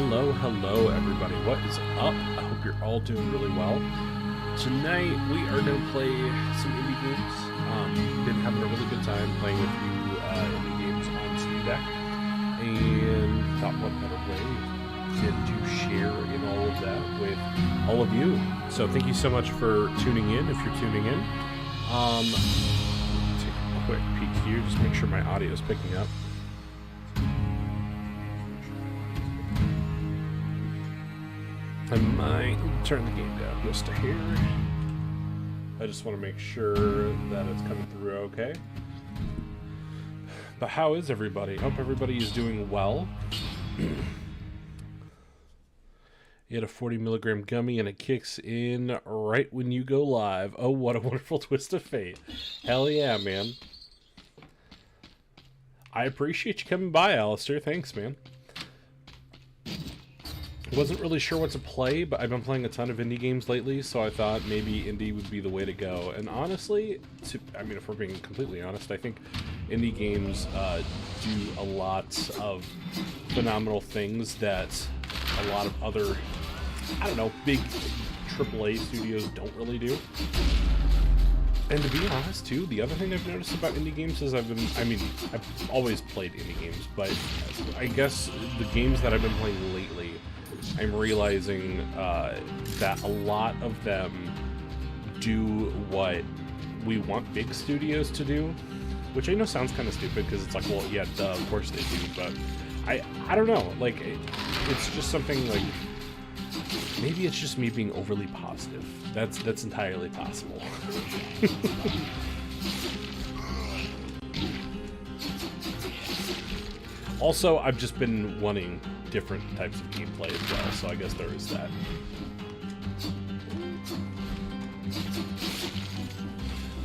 Hello, everybody. What is up? I hope you're all doing really well. Tonight, we are going to play some indie games. Been having a really good time playing a few indie games on Steam Deck, and thought what better way than to share in all of that with all of you. So thank you so much for tuning in, if you're tuning in. Take a quick peek here, just make sure my audio is picking up. I might turn the game down just a hair. I just want to make sure that it's coming through okay. But how is everybody? Hope everybody is doing well. You had a 40 milligram gummy and it kicks in right when you go live. Oh, what a wonderful twist of fate. Hell yeah, man. I appreciate you coming by, Alistair. Thanks, man. Wasn't really sure what to play, but I've been playing a ton of indie games lately, so I thought maybe indie would be the way to go. And honestly, if we're being completely honest, I think indie games do a lot of phenomenal things that a lot of other, big AAA studios don't really do. And to be honest, too, the other thing I've noticed about indie games is I've always played indie games, but I guess the games that I've been playing lately, I'm realizing that a lot of them do what we want big studios to do, which I know sounds kind of stupid because it's like, well, yeah, duh, of course they do, but I don't know, like, it's just something like, maybe it's just me being overly positive. That's entirely possible. Also, I've just been wanting different types of gameplay as well, so I guess there is that.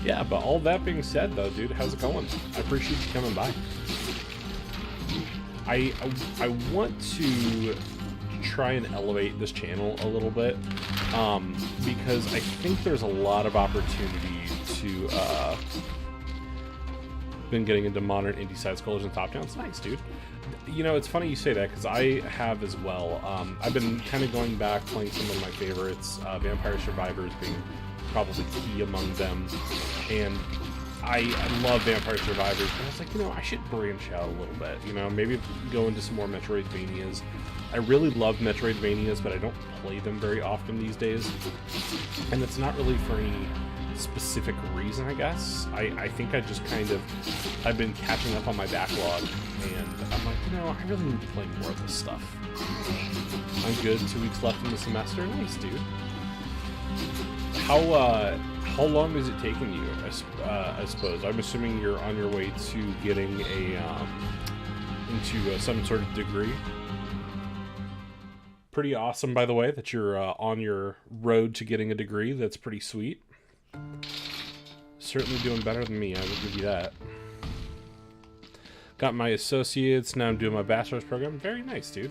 Yeah, but all that being said, though, dude, how's it going? I appreciate you coming by. I want to try and elevate this channel a little bit, because I think there's a lot of opportunity to been getting into modern indie side-scrollers and top-downs. Nice, dude. You know, it's funny you say that, because I have as well. I've been kind of going back, playing some of my favorites, Vampire Survivors being probably key among them, and I love Vampire Survivors, but I was like, I should branch out a little bit, maybe go into some more Metroidvanias. I really love Metroidvanias, but I don't play them very often these days, and it's not really for any specific reason, I guess. I think I just I've been catching up on my backlog, and I'm like, I really need to play more of this stuff. I'm good, 2 weeks left in the semester. Nice, dude. How long is it taking you, I suppose? I'm assuming you're on your way to getting into some sort of degree. Pretty awesome, by the way, that you're on your road to getting a degree. That's pretty sweet. Certainly doing better than me, I will give you that. Got my associates, now I'm doing my bachelor's program. Very nice, dude.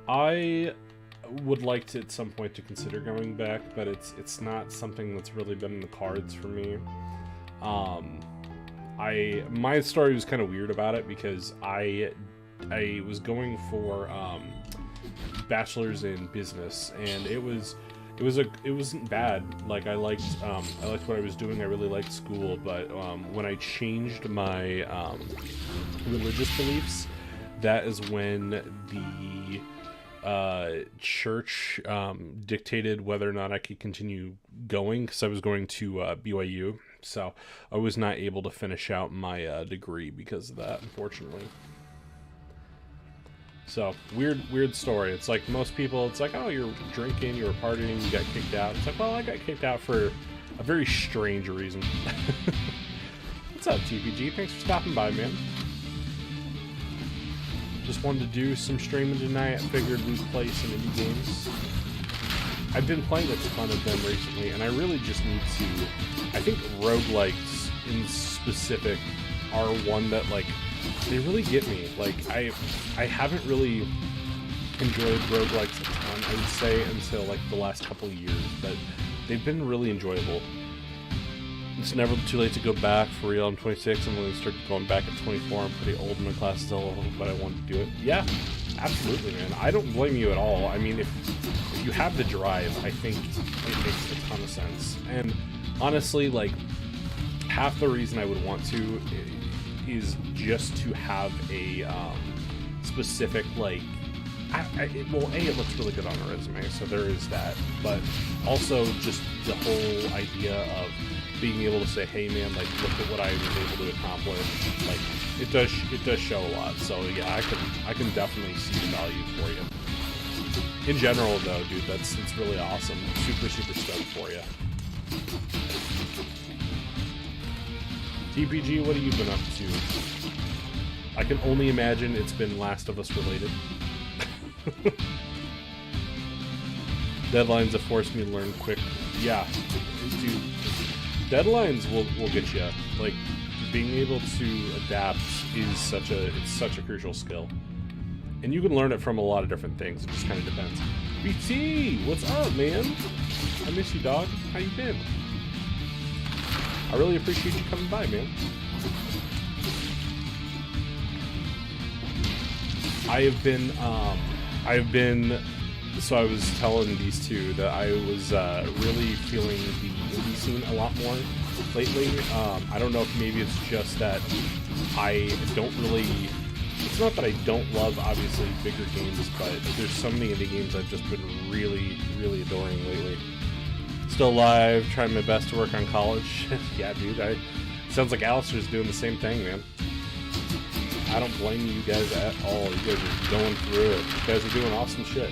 I would like to at some point to consider going back, but it's not something that's really been in the cards for me. My story was kind of weird about it because I was going for bachelor's in business, and it wasn't bad. Like, I liked what I was doing. I really liked school, but when I changed my religious beliefs, that is when the church dictated whether or not I could continue going, because I was going to BYU, so I was not able to finish out my degree because of that, unfortunately. So, weird story. It's like most people, it's like, oh, you're drinking, you were partying, you got kicked out. It's like, well, I got kicked out for a very strange reason. What's up, TPG? Thanks for stopping by, man. Just wanted to do some streaming tonight. I figured we'd play some indie games. I've been playing a ton of them recently, and I really just need to... I think roguelikes in specific are one that, like, they really get me. Like, I haven't really enjoyed roguelikes a ton, I would say, until, like, the last couple of years, but they've been really enjoyable. It's never too late to go back. For real, I'm 26. I'm going to start going back at 24. I'm pretty old in my classes, but I want to do it. Yeah, Absolutely, man. I don't blame you at all. I mean, if you have the drive, I think it makes a ton of sense. And honestly, like, half the reason I would want to is just to have a specific, like, well, it looks really good on a resume, so there is that. But also just the whole idea of being able to say, hey man, like, look at what I was able to accomplish. Like, it does show a lot. So yeah, I can definitely see the value for you. In general though, dude, it's really awesome. Super stoked for you. TPG, what have you been up to? I can only imagine it's been Last of Us related. Deadlines have forced me to learn quick. Yeah, dude. Deadlines will get you. Like, being able to adapt is such a crucial skill, and you can learn it from a lot of different things. It just kind of depends. BT, what's up, man? I miss you, dog. How you been? I really appreciate you coming by, man. So I was telling these two that I was really feeling the indie scene a lot more lately. I don't know if maybe it's just that I don't really... It's not that I don't love, obviously, bigger games, but there's so many indie games I've just been really adoring lately. Still alive, trying my best to work on college. Yeah, dude, sounds like Alistair's doing the same thing, man. I don't blame you guys at all. You guys are going through it. You guys are doing awesome shit.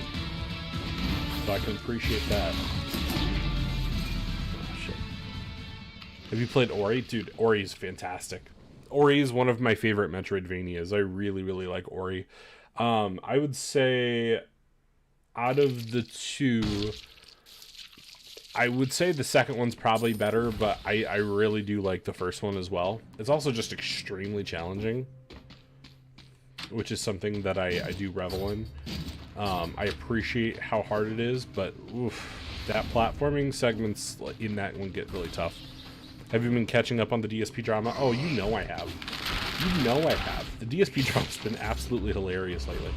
So I can appreciate that. Oh, shit. Have you played Ori? Dude, Ori is fantastic. Ori is one of my favorite Metroidvanias. I really like Ori. I would say out of the two, I would say the second one's probably better, but I really do like the first one as well. It's also just extremely challenging, which is something that I do revel in. I appreciate how hard it is, but oof, that platforming segments in that one get really tough. Have you been catching up on the DSP drama? Oh, you know I have. You know I have. The DSP drama's been absolutely hilarious lately.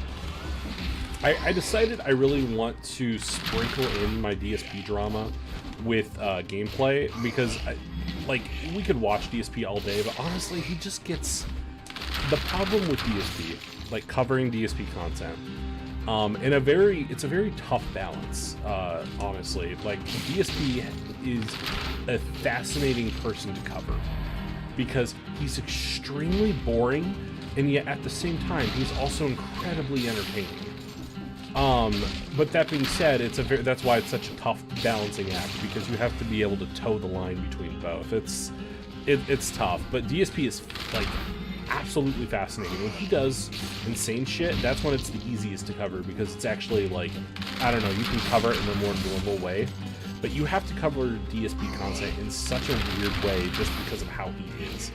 I decided I really want to sprinkle in my DSP drama with gameplay, because like, we could watch DSP all day, but honestly, he just gets... The problem with DSP, like covering DSP content, it's a very tough balance, honestly. Like, DSP is a fascinating person to cover because he's extremely boring, and yet at the same time he's also incredibly entertaining. But that being said, that's why it's such a tough balancing act, because you have to be able to toe the line between both. It's tough, but DSP is like absolutely fascinating. When he does insane shit, that's when it's the easiest to cover, because it's actually like, I don't know, you can cover it in a more normal way, but you have to cover DSP content in such a weird way just because of how he is.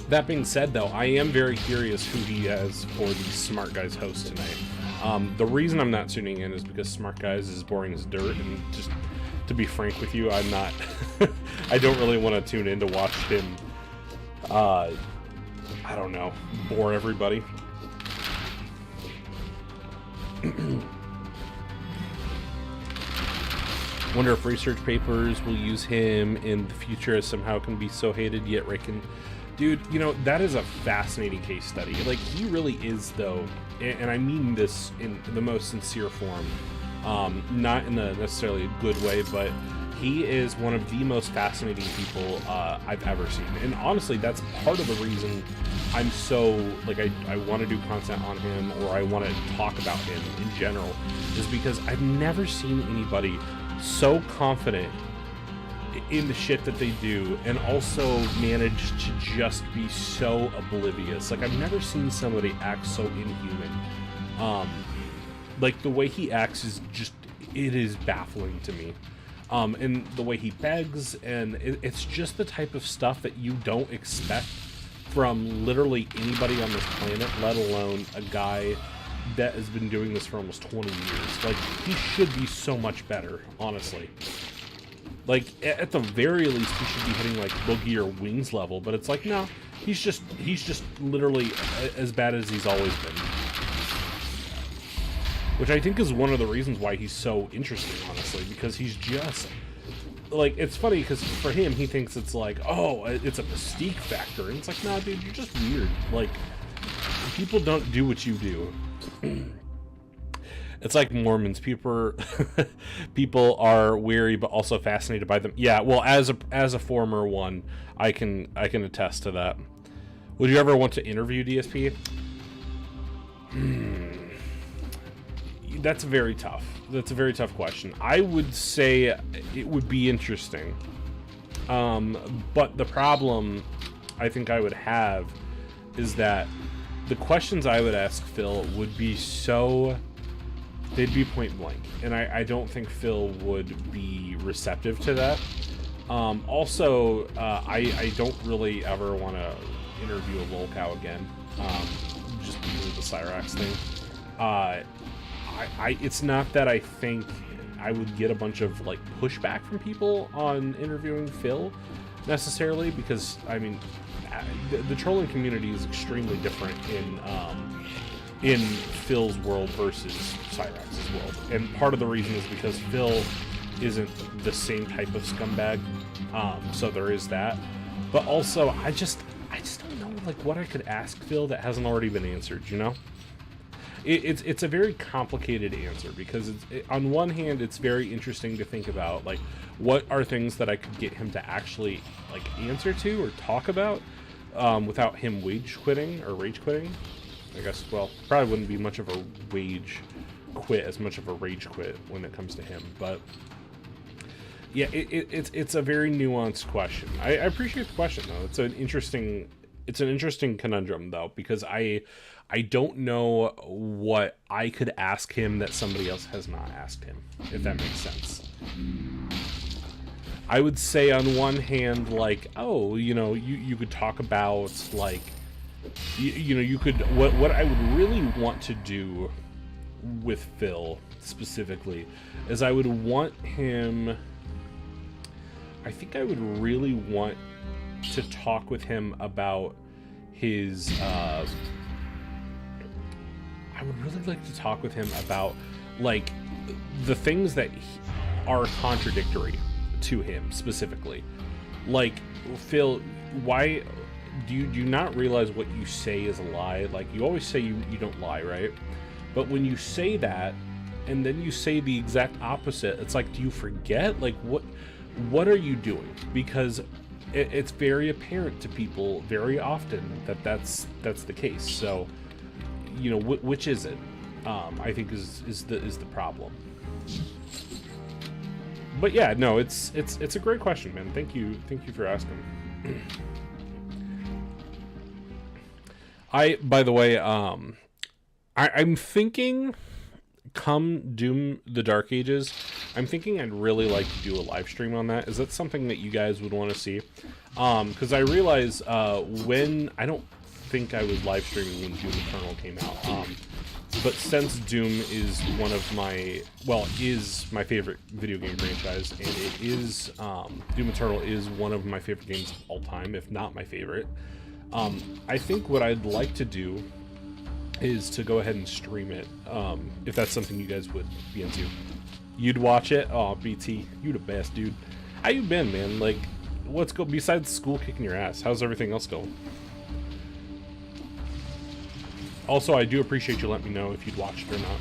That being said, though, I am very curious who he has for the Smart Guys host tonight. The reason I'm not tuning in is because Smart Guys is boring as dirt, and just to be frank with you, I'm not I don't really want to tune in to watch him I don't know, bore everybody. Wonder if research papers will use him in the future, as somehow can be so hated yet reckon. Dude, you know, that is a fascinating case study. Like, he really is, though, and I mean this in the most sincere form, not in a necessarily good way, but he is one of the most fascinating people I've ever seen. And honestly, that's part of the reason I'm so, like, I want to do content on him, or I want to talk about him in general, is because I've never seen anybody so confident in the shit that they do, and also manage to just be so oblivious. Like, I've never seen somebody act so inhuman. Like, the way he acts is just, it is baffling to me. And the way he begs, and it's just the type of stuff that you don't expect from literally anybody on this planet, let alone a guy that has been doing this for almost 20 years. Like, he should be so much better, honestly. Like, at the very least, he should be hitting, like, Boogie or Wings level, but it's like, no, he's just literally as bad as he's always been. which I think is one of the reasons why he's so interesting, honestly, because he's just like, it's funny because for him, he thinks it's like, oh, it's a mystique factor, and it's like, nah, dude, you're just weird. Like, people don't do what you do. It's like Mormons. People are weary but also fascinated by them. Yeah, well, as a former one, I can attest to that. Would you ever want to interview DSP? That's very tough. That's a very tough question. I would say it would be interesting. But the problem I think I would have is that the questions I would ask Phil would be so... they'd be point blank. And I don't think Phil would be receptive to that. Also, I don't really ever want to interview a lolcow again. Just because of the Cyrax thing. It's not that I think I would get a bunch of like pushback from people on interviewing Phil necessarily, because I mean the trolling community is extremely different in Phil's world versus Cyrax's world, and part of the reason is because Phil isn't the same type of scumbag, so there is that. But also I just don't know like what I could ask Phil that hasn't already been answered, you know? It's a very complicated answer, because on one hand it's very interesting to think about like what are things that I could get him to actually like answer to or talk about without him rage quitting. I guess, well, probably wouldn't be much of a rage quit as much of a rage quit when it comes to him, but yeah, it's a very nuanced question. I appreciate the question though. It's an interesting conundrum though, because I don't know what I could ask him that somebody else has not asked him, if that makes sense. I would say on one hand, like, oh, you know, you could talk about, like, you know, you could, what I would really want to do with Phil specifically is I would want him, I think I would really want to talk with him about his, I would really like to talk with him about, like, the things that are contradictory to him specifically. Like, Phil, why do you not realize what you say is a lie? Like, you always say you don't lie, right? But when you say that and then you say the exact opposite, it's like, do you forget? Like, what are you doing? Because it's very apparent to people very often that that's the case. So, you know, which is it? I think is the problem. But yeah, no, it's a great question, man. Thank you for asking. By the way, I'm thinking, come Doom the Dark Ages, I'm thinking I'd really like to do a live stream on that. Is that something that you guys would want to see? Because I realize when, I don't think I was live streaming when Doom Eternal came out, but since Doom is one of my, well, is my favorite video game franchise, and it is, Doom Eternal is one of my favorite games of all time, if not my favorite, I think what I'd like to do is to go ahead and stream it, if that's something you guys would be into. You'd watch it? Oh, BT, you the best, dude. How you been, man? Like, what's go besides school kicking your ass? How's everything else going? Also, I do appreciate you letting me know if you'd watch it or not.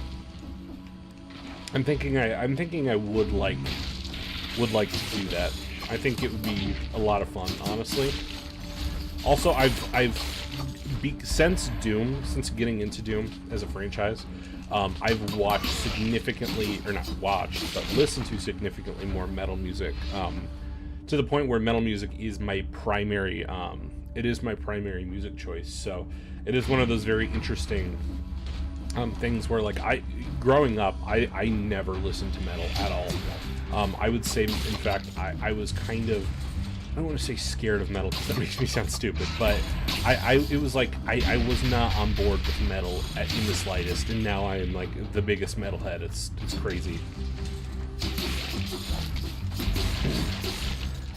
I'm thinking I would like to do that. I think it would be a lot of fun, honestly. Also, since getting into Doom as a franchise, I've watched significantly, or not watched, but listened to significantly more metal music, to the point where metal music is my primary, it is my primary music choice. So it is one of those very interesting things where, like, growing up, I never listened to metal at all. I would say, in fact, I was kind of, I don't want to say scared of metal because that makes me sound stupid, but it was like I was not on board with metal in the slightest, and now I am like the biggest metalhead. It's crazy.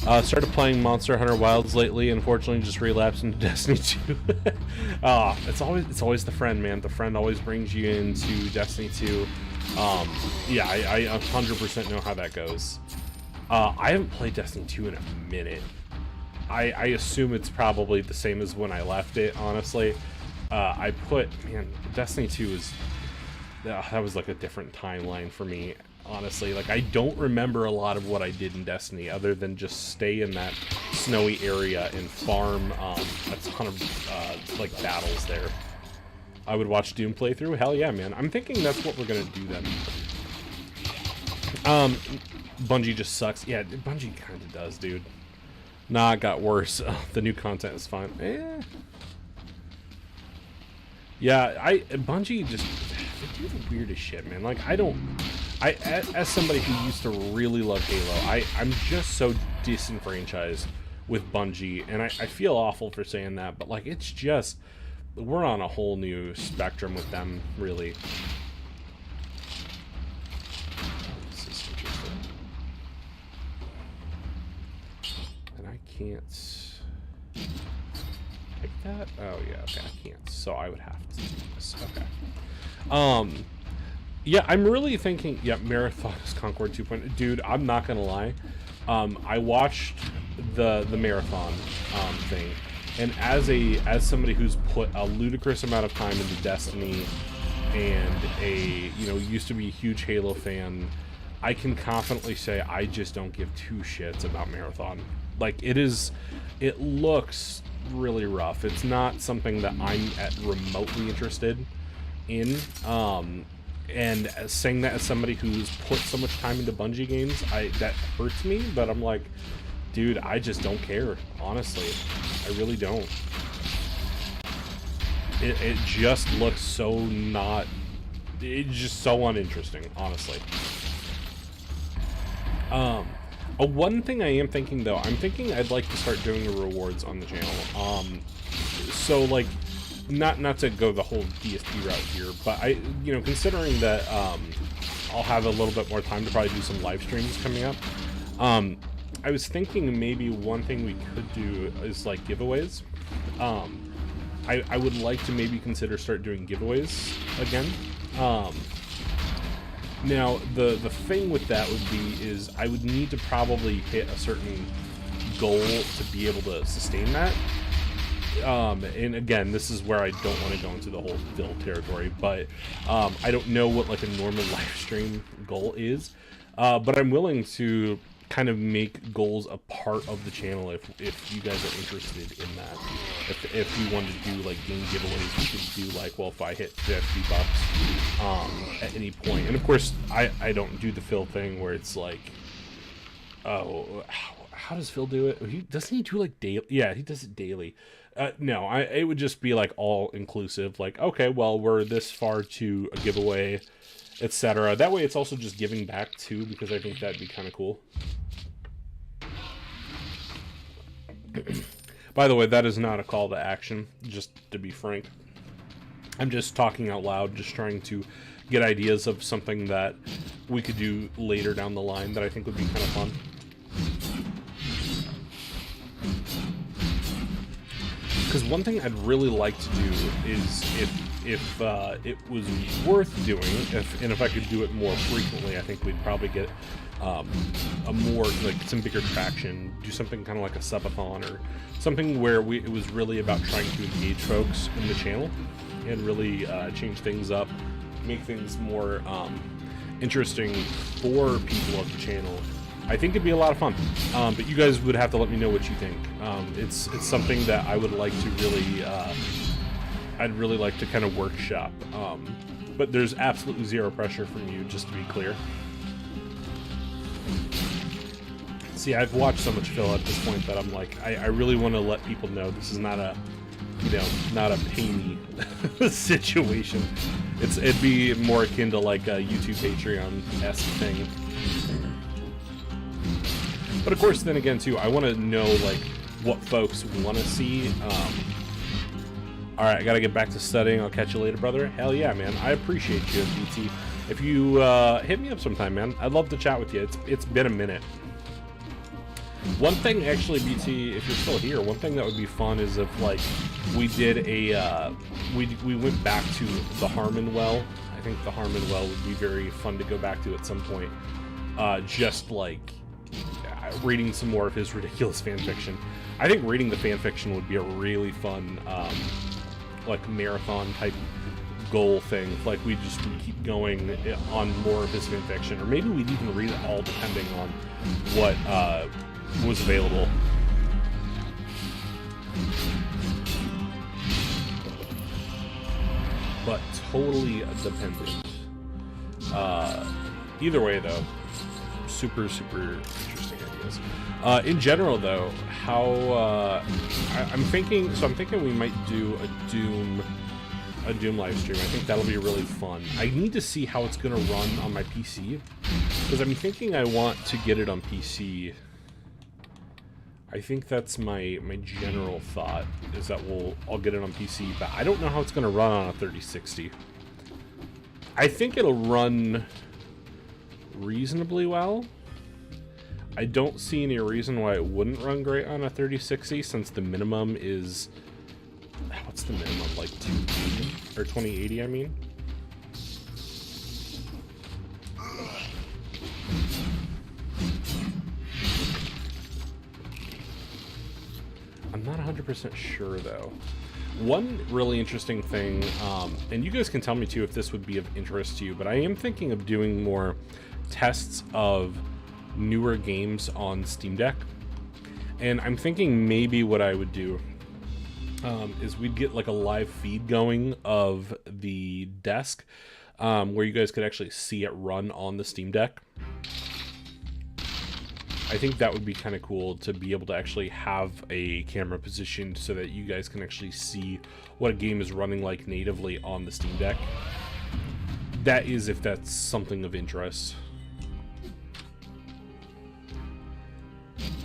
Started playing Monster Hunter Wilds lately. Unfortunately, just relapsed into Destiny 2. It's always the friend, man. The friend always brings you into Destiny 2. Yeah, I 100% know how that goes. I haven't played Destiny 2 in a minute. I assume it's probably the same as when I left it, honestly. Man, Destiny 2 is... that was like a different timeline for me, honestly. Like, I don't remember a lot of what I did in Destiny other than just stay in that snowy area and farm a ton of like battles there. I would watch Doom playthrough. Hell yeah, man. I'm thinking that's what we're gonna do then. Bungie just sucks. Yeah, Bungie kind of does, dude. Nah, it got worse. The new content is fine. Yeah, Bungie just, they do the weirdest shit, man. Like, as somebody who used to really love Halo, I'm just so disenfranchised with Bungie, and I feel awful for saying that, but like, it's just, we're on a whole new spectrum with them, really. This is interesting. And I can't pick that? Oh yeah, okay, I can't. So I would have to do this. Okay. Yeah, I'm really thinking, yeah, Marathon is Concord 2.0. Dude, I'm not gonna lie. I watched the Marathon thing, and as somebody who's put a ludicrous amount of time into Destiny and used to be a huge Halo fan, I can confidently say I just don't give two shits about Marathon. Like, it looks really rough. It's not something that I'm remotely interested in. And saying that as somebody who's put so much time into Bungie games, that hurts me, but I'm like, dude, I just don't care, honestly. I really don't. It just looks so not... It's just so uninteresting, honestly. One thing I am thinking, though, I'm thinking I'd like to start doing the rewards on the channel. So, like, not to go the whole DSP route here, but considering that I'll have a little bit more time to probably do some live streams coming up, I was thinking maybe one thing we could do is like giveaways. I would like to maybe consider start doing giveaways again. Now the thing with that would be is I would need to probably hit a certain goal to be able to sustain that. And again, this is where I don't want to go into the whole build territory, but I don't know what like a normal live stream goal is, but I'm willing to kind of make goals a part of the channel if you guys are interested in that. If you want to do like game giveaways, we could do like, well, if I hit 50 bucks at any point, and of course I don't do the Phil thing where it's like, oh, how does Phil do it? Doesn't he do like daily? Yeah, he does it daily. No, it would just be like all inclusive. Like, okay, well, we're this far to a giveaway, etc. That way, it's also just giving back too, because I think that'd be kind of cool. By the way, that is not a call to action. Just to be frank, I'm just talking out loud, just trying to get ideas of something that we could do later down the line that I think would be kind of fun. Because one thing I'd really like to do is if it was worth doing, if I could do it more frequently, I think we'd probably get a more, like, some bigger traction, do something kind of like a subathon or something where it was really about trying to engage folks in the channel and really change things up, make things more interesting for people of the channel. I think it'd be a lot of fun, but you guys would have to let me know what you think. It's something that I would like to really, I'd really like to kind of workshop, but there's absolutely zero pressure from you, just to be clear. See, I've watched so much Phil at this point that I'm like, I really want to let people know this is not a, not a pay-me situation. It'd be more akin to like a YouTube Patreon-esque thing. But of course, then again, too, I want to know, like, what folks want to see. Alright, I gotta get back to studying. I'll catch you later, brother. Hell yeah, man. I appreciate you, BT. If you hit me up sometime, man, I'd love to chat with you. It's been a minute. One thing, actually, BT, if you're still here, one thing that would be fun is if, like, we did a, we went back to the Harmon Well. I think the Harmon Well would be very fun to go back to at some point. Just like reading some more of his ridiculous fan fiction. I think reading the fan fiction would be a really fun, like marathon type goal thing. Like we just would keep going on more of his fan fiction, or maybe we'd even read it all depending on what was available. But totally dependent. Either way, though, super interesting ideas. In general, though, how I'm thinking we might do a Doom live stream. I think that'll be really fun. I need to see how it's gonna run on my PC, because I'm thinking I want to get it on PC. I think that's my general thought, is that I'll get it on PC, but I don't know how it's going to run on a 3060. I think it'll run reasonably well. I don't see any reason why it wouldn't run great on a 3060, since the minimum is, what's the minimum, like 280 or 2080, I mean. I'm not 100% sure, though. One really interesting thing, and you guys can tell me too if this would be of interest to you, but I am thinking of doing more tests of newer games on Steam Deck. And I'm thinking maybe what I would do is we'd get like a live feed going of the desk, where you guys could actually see it run on the Steam Deck. I think that would be kind of cool to be able to actually have a camera positioned so that you guys can actually see what a game is running like natively on the Steam Deck. That is, if that's something of interest.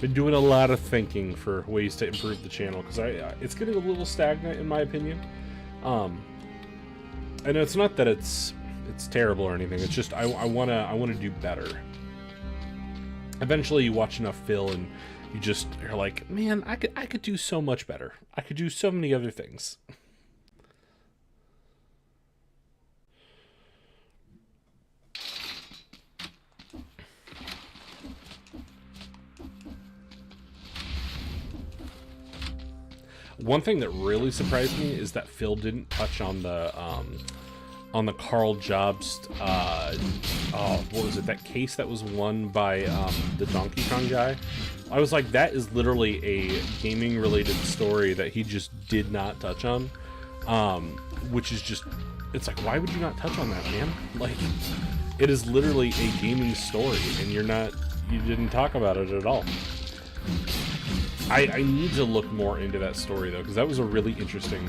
Been doing a lot of thinking for ways to improve the channel, because it's getting a little stagnant in my opinion. And it's not that it's terrible or anything. It's just I want to do better. Eventually you watch enough Phil and you're like, man, I could do so much better. I could do so many other things. One thing that really surprised me is that Phil didn't touch on the Carl Jobst, what was it, that case that was won by the Donkey Kong guy. I was like, that is literally a gaming related story that he just did not touch on, which is just, it's like, why would you not touch on that, man? Like, it is literally a gaming story and you didn't talk about it at all. I need to look more into that story though, because that was a really interesting,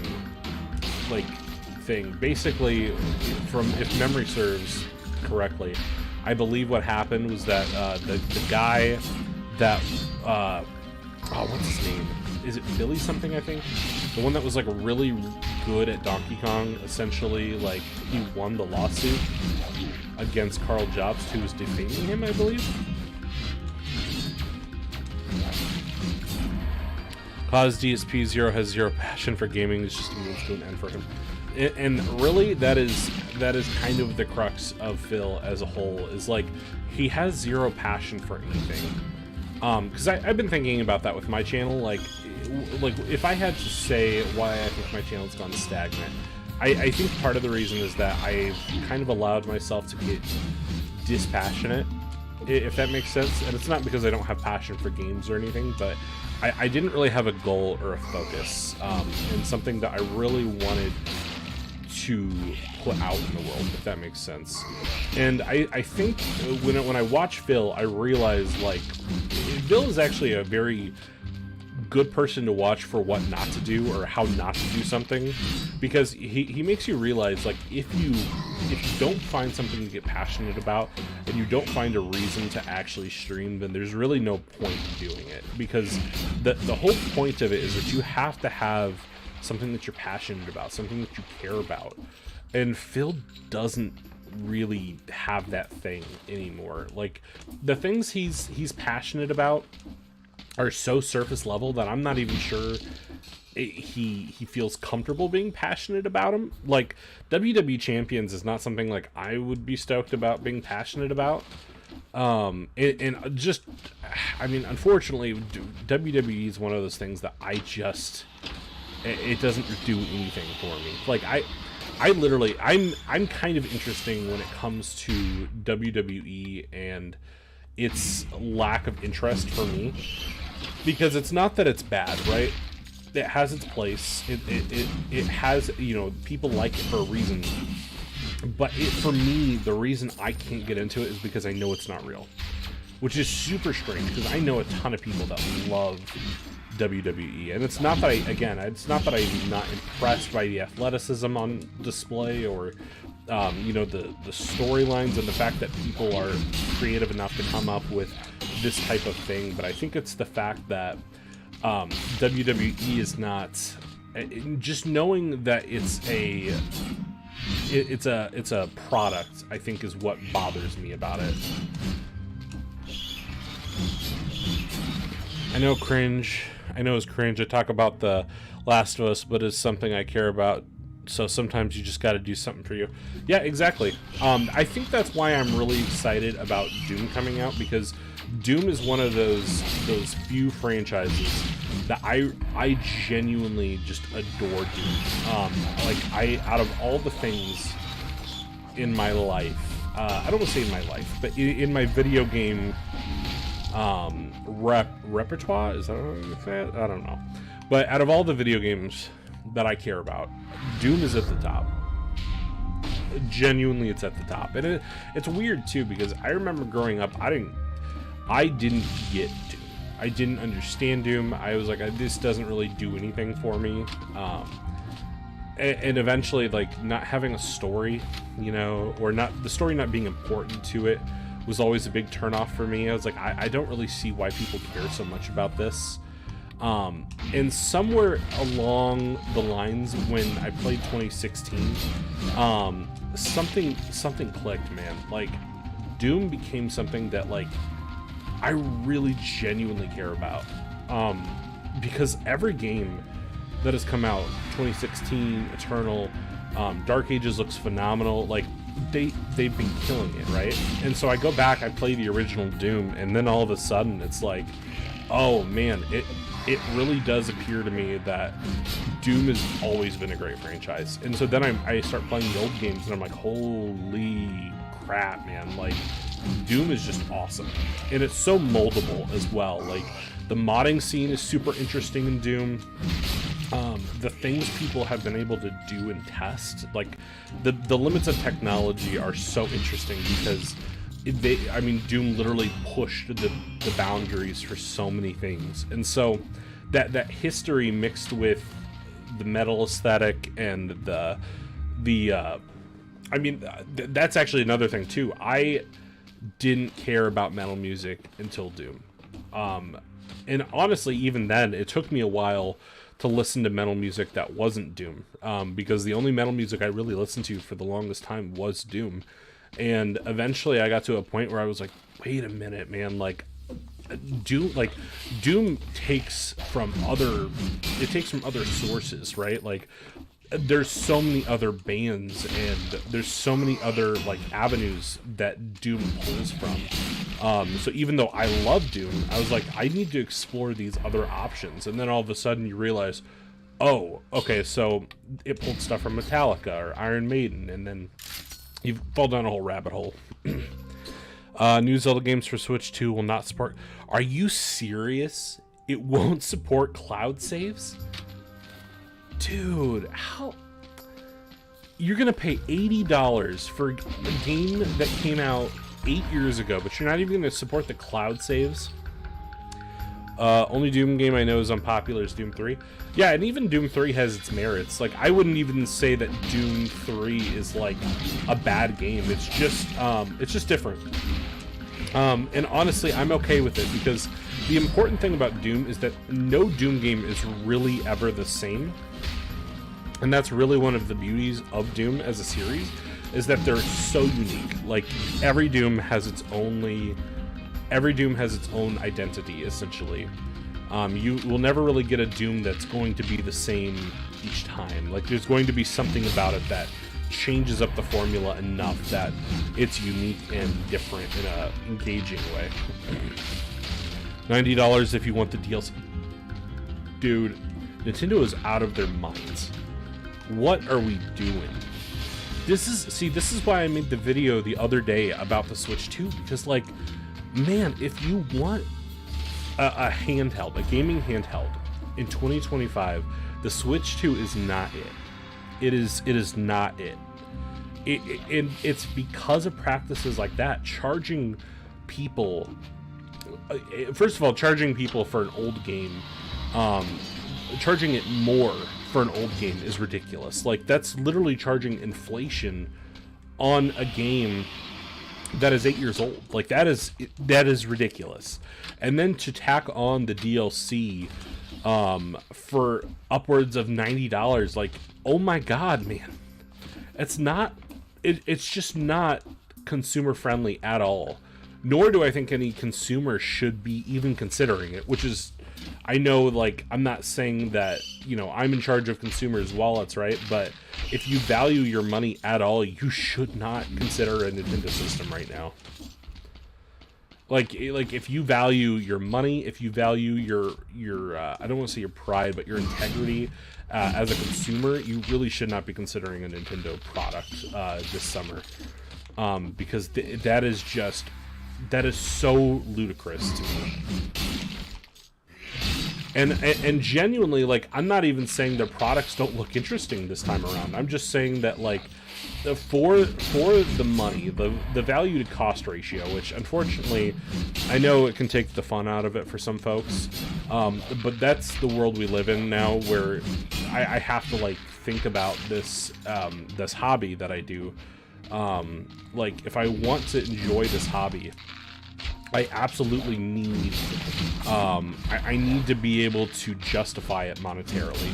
like, thing. Basically, if memory serves correctly, I believe what happened was that the guy that what's his name? Is it Billy something, I think? The one that was like really good at Donkey Kong, essentially, like, he won the lawsuit against Carl Jobst, who was defaming him, I believe. Cause DSP0 has zero passion for gaming is just a means to an end for him. And really, that is kind of the crux of Phil as a whole, is like, he has zero passion for anything. Because I've been thinking about that with my channel, like if I had to say why I think my channel's gone stagnant, I think part of the reason is that I've kind of allowed myself to get dispassionate, if that makes sense. And it's not because I don't have passion for games or anything, but I didn't really have a goal or a focus, and something that I really wanted to put out in the world, if that makes sense. And I think when I watch Phil, I realize, like, Phil is actually a very good person to watch for what not to do or how not to do something, because he makes you realize, like, if you don't find something to get passionate about and you don't find a reason to actually stream, then there's really no point in doing it, because the whole point of it is that you have to have something that you're passionate about, something that you care about. And Phil doesn't really have that thing anymore. Like, the things he's passionate about are so surface level that I'm not even sure he feels comfortable being passionate about them. Like, WWE Champions is not something like I would be stoked about being passionate about. And just, I mean, unfortunately, WWE is one of those things that it doesn't do anything for me. Like, I literally, I'm kind of interesting when it comes to WWE and its lack of interest for me, because it's not that it's bad, right? It has its place. It has, you know, people like it for a reason. But for me, the reason I can't get into it is because I know it's not real, which is super strange, because I know a ton of people that love WWE, and it's not that it's not that I'm not impressed by the athleticism on display, or you know, the storylines and the fact that people are creative enough to come up with this type of thing. But I think it's the fact that WWE is not, just knowing that it's a product, I think, is what bothers me about it. I know cringe. I know it's cringe. I talk about The Last of Us, but it's something I care about. So sometimes you just got to do something for you. Yeah, exactly. I think that's why I'm really excited about Doom coming out, because Doom is one of those few franchises that I genuinely just adore Doom. Like, out of all the things in my life, I don't want to say in my life, but in my video game repertoire, is that what I'm saying? I don't know. But out of all the video games that I care about, Doom is at the top. Genuinely, it's at the top. And it's weird too, because I remember growing up, I didn't get Doom. I didn't understand Doom. I was like, this doesn't really do anything for me. And eventually, like, not having a story, you know, or the story not being important to it, was always a big turnoff for me. I was like, I don't really see why people care so much about this. And somewhere along the lines, when I played 2016, something clicked, man. Like, Doom became something that, like, I really genuinely care about. Because every game that has come out, 2016, Eternal, Dark Ages looks phenomenal. Like, they've been killing it, right? And so I go back, I play the original Doom, and then all of a sudden it's like, oh man, it really does appear to me that Doom has always been a great franchise. And so then I start playing the old games, and I'm like, holy crap, man, like, Doom is just awesome. And it's so moldable as well. Like, the modding scene is super interesting in Doom. The things people have been able to do and test, like, the limits of technology are so interesting, because Doom literally pushed the boundaries for so many things. And so that history mixed with the metal aesthetic and that's actually another thing too. I didn't care about metal music until Doom. And honestly, even then, it took me a while to listen to metal music that wasn't Doom, because the only metal music I really listened to for the longest time was Doom. And eventually I got to a point where I was like, wait a minute, man, like, Doom takes from other sources, right? Like, there's so many other bands, and there's so many other, like, avenues that Doom pulls from. So even though I love Doom, I was like, I need to explore these other options. And then all of a sudden you realize, oh, okay, so it pulled stuff from Metallica or Iron Maiden, and then you fall down a whole rabbit hole. New Zelda games for Switch 2 will not support. Are you serious? It won't support cloud saves? Dude, how? You're gonna pay $80 for a game that came out 8 years ago, but you're not even gonna support the cloud saves? Only Doom game I know is unpopular is Doom 3. Yeah, and even Doom 3 has its merits. Like, I wouldn't even say that Doom 3 is, like, a bad game. It's just different. And honestly, I'm okay with it, because the important thing about Doom is that no Doom game is really ever the same. And that's really one of the beauties of Doom as a series, is that they're so unique. Like, every Doom has its own identity, essentially. You will never really get a Doom that's going to be the same each time. Like, there's going to be something about it that changes up the formula enough that it's unique and different in a engaging way. $90 if you want the DLC. Dude, Nintendo is out of their minds. What are we doing? This is why I made the video the other day about the Switch 2, because, like, man, if you want a handheld, a gaming handheld in 2025, the Switch 2 is not it. It is not it. And it's because of practices like that, charging people, first of all, charging people for an old game, charging it more for an old game is ridiculous. Like, that's literally charging inflation on a game that is 8 years old. Like, that is ridiculous. And then to tack on the DLC for upwards of $90, like, oh my god, man, it's just not consumer friendly at all. Nor do I think any consumer should be even considering it, which is, I know, like, I'm not saying that, you know, I'm in charge of consumers' wallets, right? But if you value your money at all, you should not consider a Nintendo system right now. Like if you value your money, if you value your I don't want to say your pride, but your integrity as a consumer, you really should not be considering a Nintendo product this summer, because that is so ludicrous to me. And genuinely, like, I'm not even saying their products don't look interesting this time around. I'm just saying that, like, for the money, the value to cost ratio, which unfortunately I know it can take the fun out of it for some folks, but that's the world we live in now, where I have to, like, think about this this hobby that I do. Like, if I want to enjoy this hobby, I absolutely need I need to be able to justify it monetarily,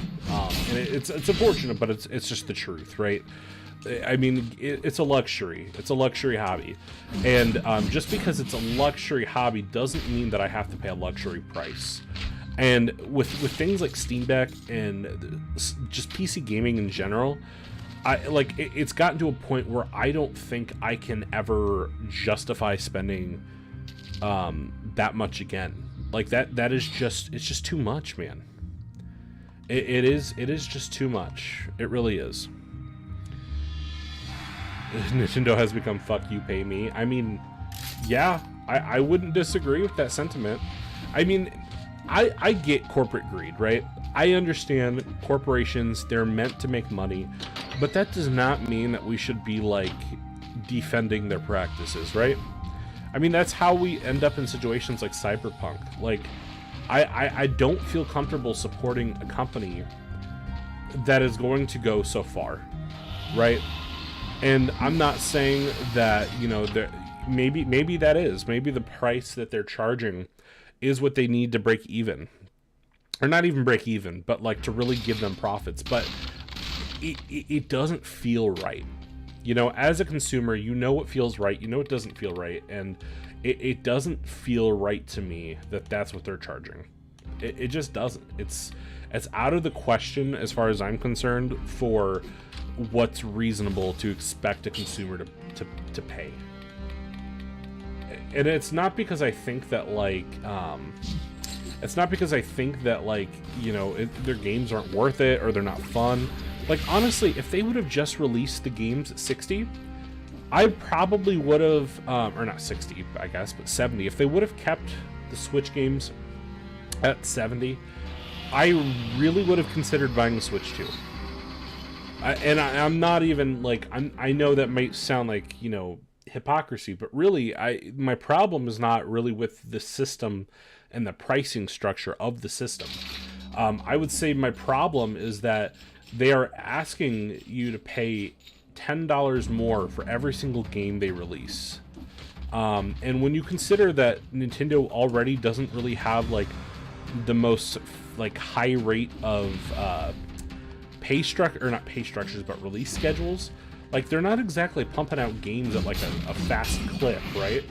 and it's unfortunate, but it's just the truth, right? I mean, it's a luxury. It's a luxury hobby, and just because it's a luxury hobby doesn't mean that I have to pay a luxury price. And with things like Steam Deck and just PC gaming in general, it's gotten to a point where I don't think I can ever justify spending that much again. Like, that is just, it's just too much, man. It is just too much. It really is. Nintendo has become fuck you, pay me. I mean, yeah, I wouldn't disagree with that sentiment. I mean, I get corporate greed, right? I understand corporations, they're meant to make money, but that does not mean that we should be, like, defending their practices, right? I mean, that's how we end up in situations like Cyberpunk. Like, I don't feel comfortable supporting a company that is going to go so far, right? And I'm not saying that, you know, maybe that is. Maybe the price that they're charging is what they need to break even. Or not even break even, but, like, to really give them profits. But it doesn't feel right. You know, as a consumer, you know what feels right, you know what doesn't feel right, and it doesn't feel right to me that that's what they're charging. It just doesn't. It's out of the question, as far as I'm concerned, for what's reasonable to expect a consumer to pay. And it's not because I think that, like, you know, their games aren't worth it or they're not fun. Like, honestly, if they would have just released the games at 60, I probably would have, or not 60, I guess, but 70. If they would have kept the Switch games at 70, I really would have considered buying the Switch 2. I'm not even, like, I know that might sound like, you know, hypocrisy, but really, my problem is not really with the system and the pricing structure of the system. I would say my problem is that they are asking you to pay $10 more for every single game they release. And when you consider that Nintendo already doesn't really have, like, the most, like, high rate of not pay structures, but release schedules, like, they're not exactly pumping out games at, like, a fast clip, right?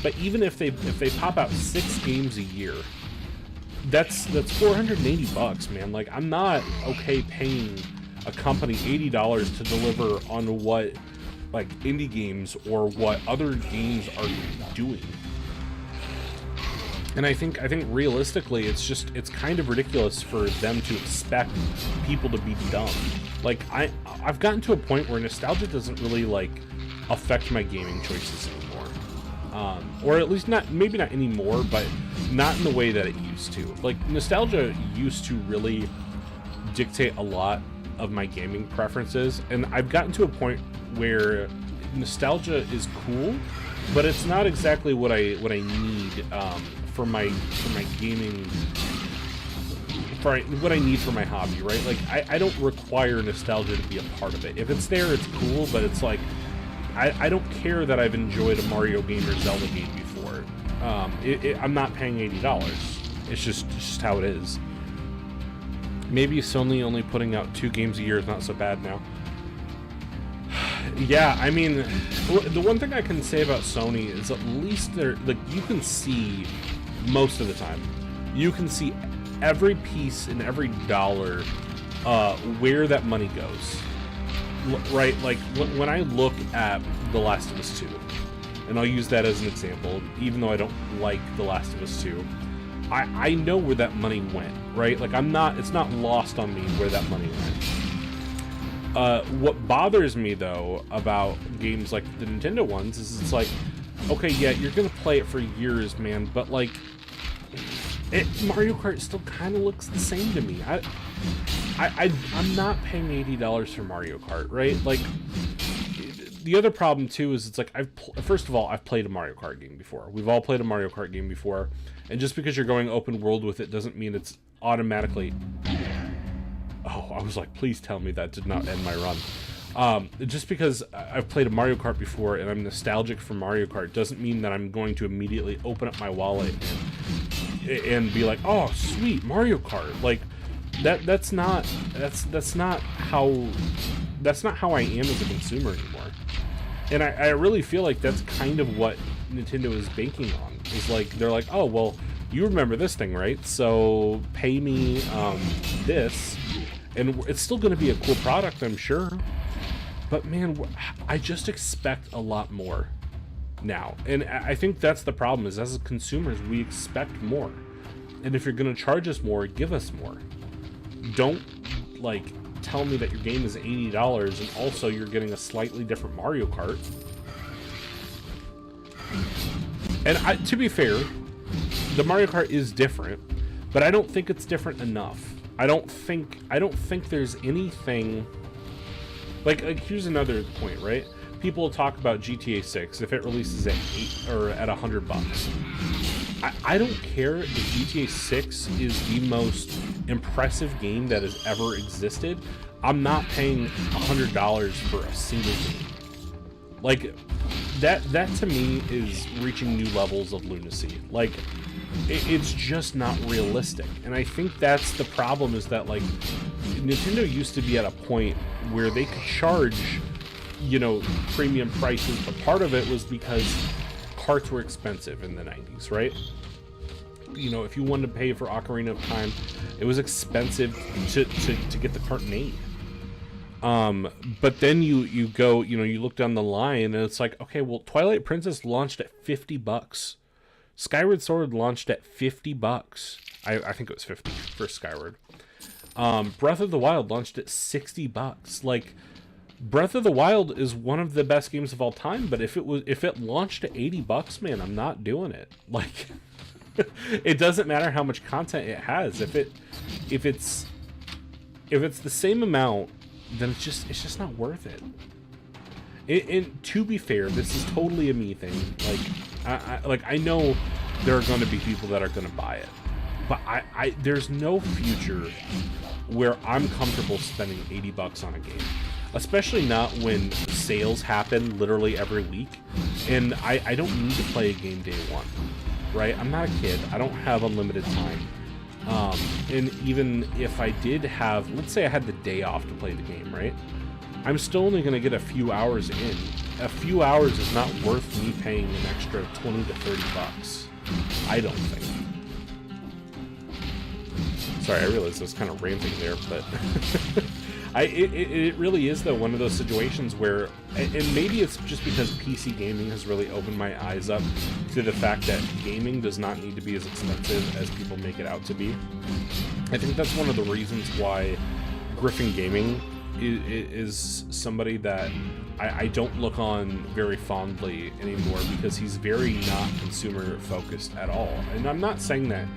But even if they pop out 6 games a year, that's $480, man. Like, I'm not okay paying a company $80 to deliver on what, like, indie games or what other games are doing. And I think realistically, it's kind of ridiculous for them to expect people to be dumb. Like, I've gotten to a point where nostalgia doesn't really, like, affect my gaming choices anymore. Or at least maybe not anymore, but not in the way that it used to. Like, nostalgia used to really dictate a lot of my gaming preferences, and I've gotten to a point where nostalgia is cool, but it's not exactly what I need for my gaming, for what I need for my hobby, right? Like, I don't require nostalgia to be a part of it. If it's there, it's cool, but it's like, I don't care that I've enjoyed a Mario game or Zelda game before. I'm not paying $80. It's just how it is. Maybe Sony only putting out 2 games a year is not so bad now. Yeah, I mean, the one thing I can say about Sony is at least they're, like, you can see most of the time, you can see every piece and every dollar where that money goes. Right, like when I look at The Last of Us 2, and I'll use that as an example, even though I don't like The Last of Us 2, I know where that money went, right? Like, it's not lost on me where that money went. What bothers me, though, about games like the Nintendo ones is it's like, okay, yeah, you're gonna play it for years, man, but, like, Mario Kart still kind of looks the same to me. I'm not paying $80 for Mario Kart, right? Like, the other problem too is it's like, first of all, I've played a Mario Kart game before. We've all played a Mario Kart game before, and just because you're going open world with it doesn't mean it's automatically. Oh, I was like, please tell me that did not end my run. Just because I've played a Mario Kart before and I'm nostalgic for Mario Kart doesn't mean that I'm going to immediately open up my wallet and be like, oh, sweet, Mario Kart. Like, that's not how I am as a consumer anymore. And I really feel like that's kind of what Nintendo is banking on. Is like, they're like, oh, well, you remember this thing, right? So pay me this, and it's still going to be a cool product, I'm sure. But man, I just expect a lot more now. And I think that's the problem, is as consumers, we expect more. And if you're going to charge us more, give us more. Don't, like, tell me that your game is $80 and also you're getting a slightly different Mario Kart. And to be fair, the Mario Kart is different, but I don't think it's different enough. I don't think there's anything like here's another point, right? People talk about GTA 6 if it releases at $100. I don't care if GTA 6 is the most impressive game that has ever existed. I'm not paying $100 for a single game. Like, that to me is reaching new levels of lunacy. Like, it's just not realistic. And I think that's the problem, is that, like, Nintendo used to be at a point where they could charge, you know, premium prices, but part of it was because carts were expensive in the 90s, right? You know, if you wanted to pay for Ocarina of Time, it was expensive to get the cart made. But then you go, you know, you look down the line and it's like, okay, well, Twilight Princess launched at $50. Skyward Sword launched at $50. I think it was 50 for Skyward. Breath of the Wild launched at $60. Like, Breath of the Wild is one of the best games of all time, but if it launched at $80, man, I'm not doing it. Like, it doesn't matter how much content it has. If it's the same amount, then it's just not worth it. And to be fair, this is totally a me thing. Like, I know there are going to be people that are going to buy it, but there's no future where I'm comfortable spending $80 on a game, especially not when sales happen literally every week, and I don't need to play a game day one, right? I'm not a kid. I don't have unlimited time. And even if I did have, let's say I had the day off to play the game, right? I'm still only going to get a few hours in. A few hours is not worth me paying an extra $20 to $30. I don't think. Sorry, I realized I was kind of ranting there, but it really is, though, one of those situations where, and maybe it's just because PC gaming has really opened my eyes up to the fact that gaming does not need to be as expensive as people make it out to be. I think that's one of the reasons why Griffin Gaming is somebody that I don't look on very fondly anymore, because he's very not consumer focused at all. And I'm not saying that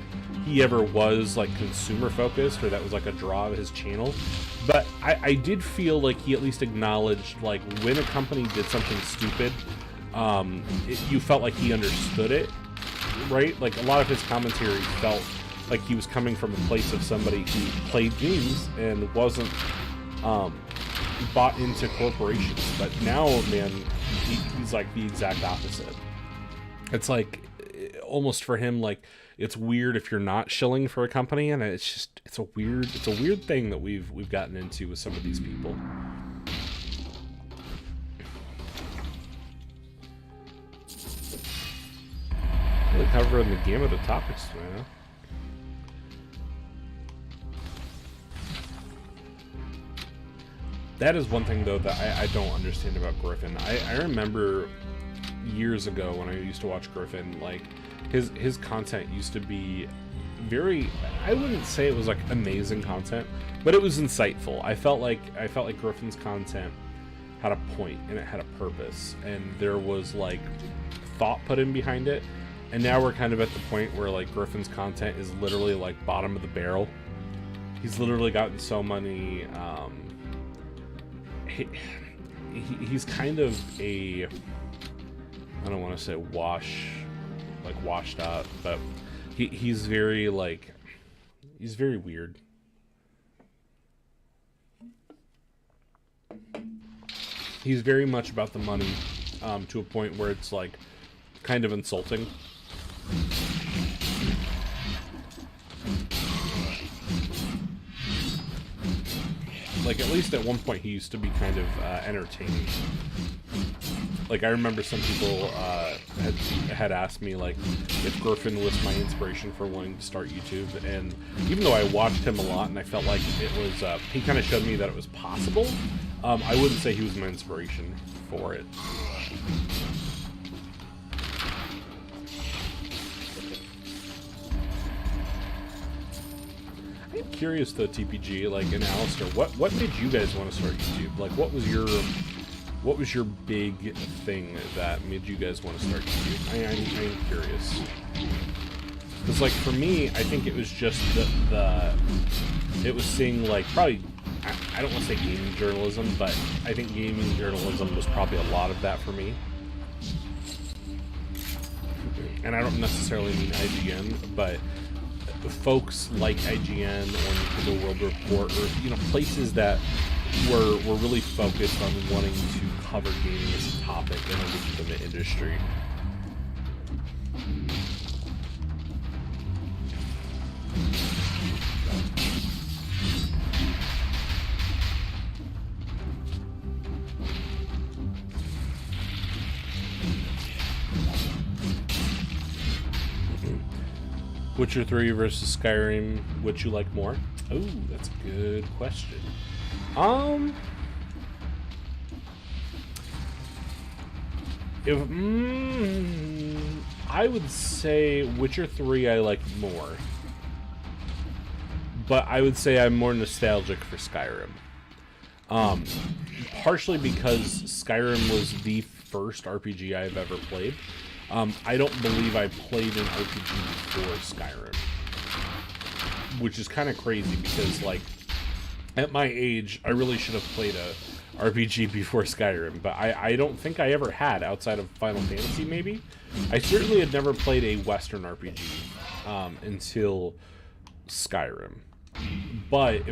he ever was like consumer focused or that was like a draw of his channel, but I did feel like he at least acknowledged, like, when a company did something stupid, you felt like he understood it, right? Like, a lot of his commentary felt like he was coming from a place of somebody who played games and wasn't bought into corporations. But now, man, he's like the exact opposite. It's like, almost for him, like, it's weird if you're not shilling for a company, and it's a weird thing that we've gotten into with some of these people. Really covering the gamut of topics, man. That is one thing, though, that I don't understand about Griffin. I remember years ago when I used to watch Griffin, like, his content used to be very, I wouldn't say it was like amazing content, but it was insightful. I felt like Griffin's content had a point and it had a purpose, and there was like thought put in behind it. And now we're kind of at the point where, like, Griffin's content is literally like bottom of the barrel. He's literally gotten so many he's kind of a, I don't want to say washed out, but he's very, like, he's very weird. He's very much about the money, to a point where it's like kind of insulting. Like, at least at one point he used to be kind of entertaining. Like, I remember some people had asked me, like, if Griffin was my inspiration for wanting to start YouTube, and even though I watched him a lot and I felt like it was, he kind of showed me that it was possible, I wouldn't say he was my inspiration for it. I'm curious, though, TPG, like, and Alistair, what made you guys want to start YouTube? Like, what was your big thing that made you guys want to start YouTube? I'm curious. Because, like, for me, I think it was just it was seeing, like, probably, I don't want to say gaming journalism, but I think gaming journalism was probably a lot of that for me. And I don't necessarily mean IGN, but folks like IGN or Nintendo World Report, or, you know, places that were really focused on wanting to cover gaming as a topic in a legitimate industry. Witcher 3 versus Skyrim, which you like more? Oh, that's a good question. I would say Witcher 3 I like more, but I would say I'm more nostalgic for Skyrim. Partially because Skyrim was the first RPG I've ever played. I don't believe I played an RPG before Skyrim, which is kind of crazy because, like, at my age, I really should have played a RPG before Skyrim, but I don't think I ever had, outside of Final Fantasy, maybe. I certainly had never played a Western RPG until Skyrim. But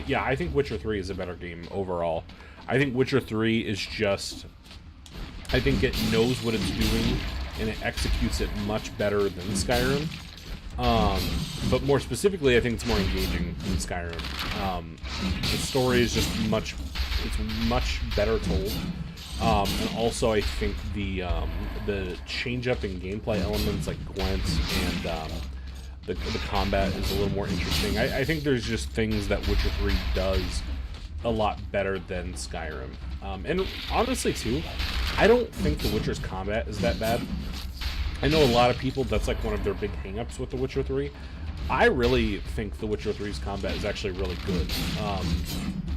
yeah, I think Witcher 3 is a better game overall. I think Witcher 3 is just, I think it knows what it's doing, and it executes it much better than Skyrim. But more specifically, I think it's more engaging than Skyrim. The story is just much better told. And also, I think the change-up in gameplay elements like Gwent The combat is a little more interesting. I think there's just things that Witcher 3 does a lot better than Skyrim. And honestly, too, I don't think The Witcher's combat is that bad. I know a lot of people, that's like one of their big hang-ups with The Witcher 3. I really think The Witcher 3's combat is actually really good.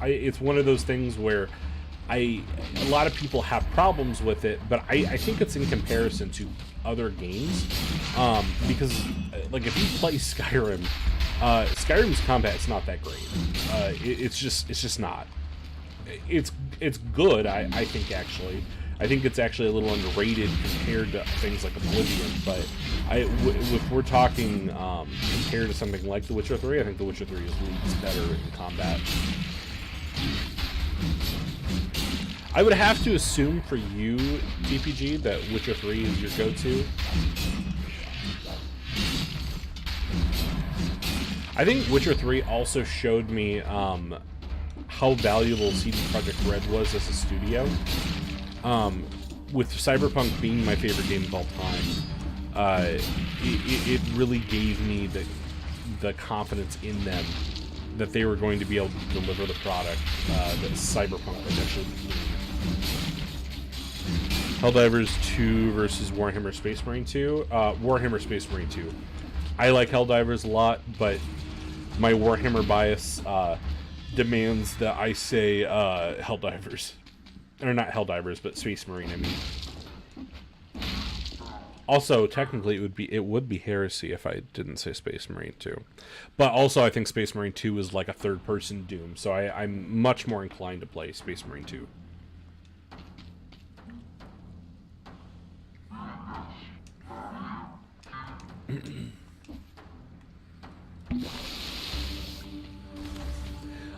It's one of those things where a lot of people have problems with it, but I think it's in comparison to other games. Because, like, if you play Skyrim, Skyrim's combat is not that great. It's just not. It's good, I think, actually. I think it's actually a little underrated compared to things like Oblivion, but if we're talking compared to something like The Witcher 3, I think The Witcher 3 is better in combat. I would have to assume for you, TPG, that Witcher 3 is your go-to. I think Witcher 3 also showed me how valuable CD Projekt Red was as a studio. With Cyberpunk being my favorite game of all time, it really gave me the confidence in them that they were going to be able to deliver the product that Cyberpunk eventually became. Helldivers 2 versus Warhammer Space Marine 2. Warhammer Space Marine 2. I like Helldivers a lot, but my Warhammer bias demands that I say Helldivers. Or not Helldivers, but Space Marine, I mean. Also, technically, it would be heresy if I didn't say Space Marine 2. But also, I think Space Marine 2 is like a third-person Doom, so I'm much more inclined to play Space Marine 2.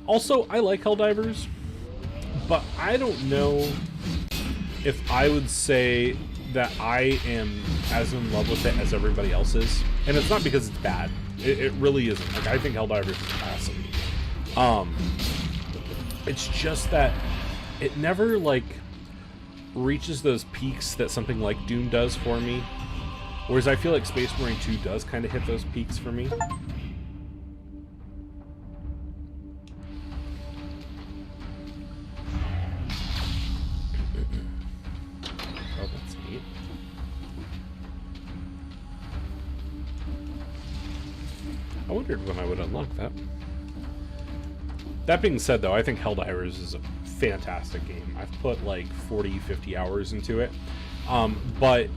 Also, I like Helldivers, but I don't know if I would say that I am as in love with it as everybody else is. And it's not because it's bad. It really isn't. Like, I think Helldivers is awesome. It's just that it never, like, reaches those peaks that something like Doom does for me. Whereas I feel like Space Marine 2 does kind of hit those peaks for me. I wondered when I would unlock that. That being said, though, I think Helldivers is a fantastic game. I've put like 40, 50 hours into it. But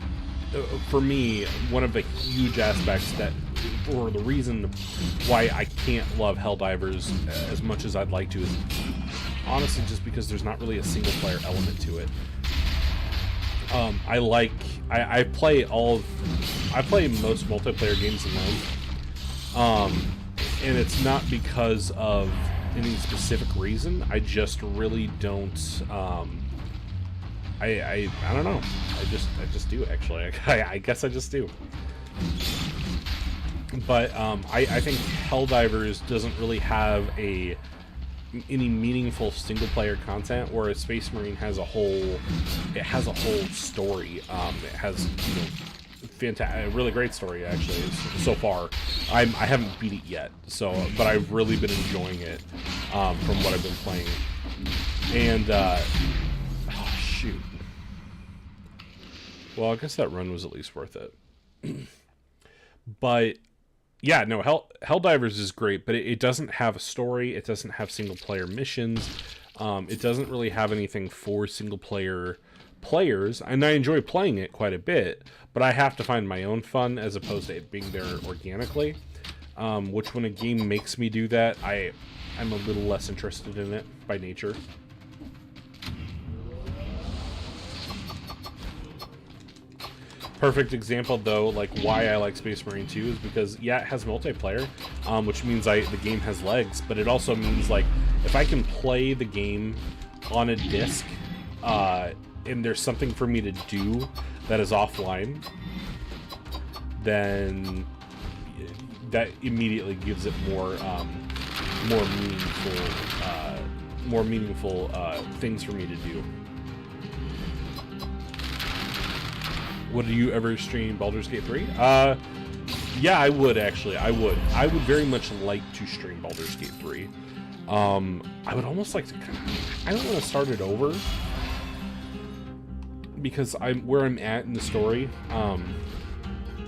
for me, one of the huge aspects that, or the reason why I can't love Helldivers as much as I'd like to is honestly just because there's not really a single player element to it. I play most multiplayer games alone. And it's not because of any specific reason. I just really don't. I don't know. I just do, actually. I guess I just do. But I think Helldivers doesn't really have any meaningful single player content, whereas Space Marine has a whole story. It has, a really great story, actually, so far. I haven't beat it yet, but I've really been enjoying it from what I've been playing. And oh shoot. Well, I guess that run was at least worth it. But yeah, no, Helldivers is great, but it doesn't have a story. It doesn't have single player missions. It doesn't really have anything for single player players, and I enjoy playing it quite a bit, but I have to find my own fun as opposed to it being there organically, which when a game makes me do that, I'm a little less interested in it by nature. Perfect example, though, like why I like Space Marine 2 is because, yeah, it has multiplayer, which means the game has legs, but it also means, like, if I can play the game on a disc, and there's something for me to do that is offline, then that immediately gives it more meaningful things for me to do. Would you ever stream Baldur's Gate 3? Yeah, I would actually. I would very much like to stream Baldur's Gate 3. I would almost like to. I don't want to start it over because I'm where I'm at in the story.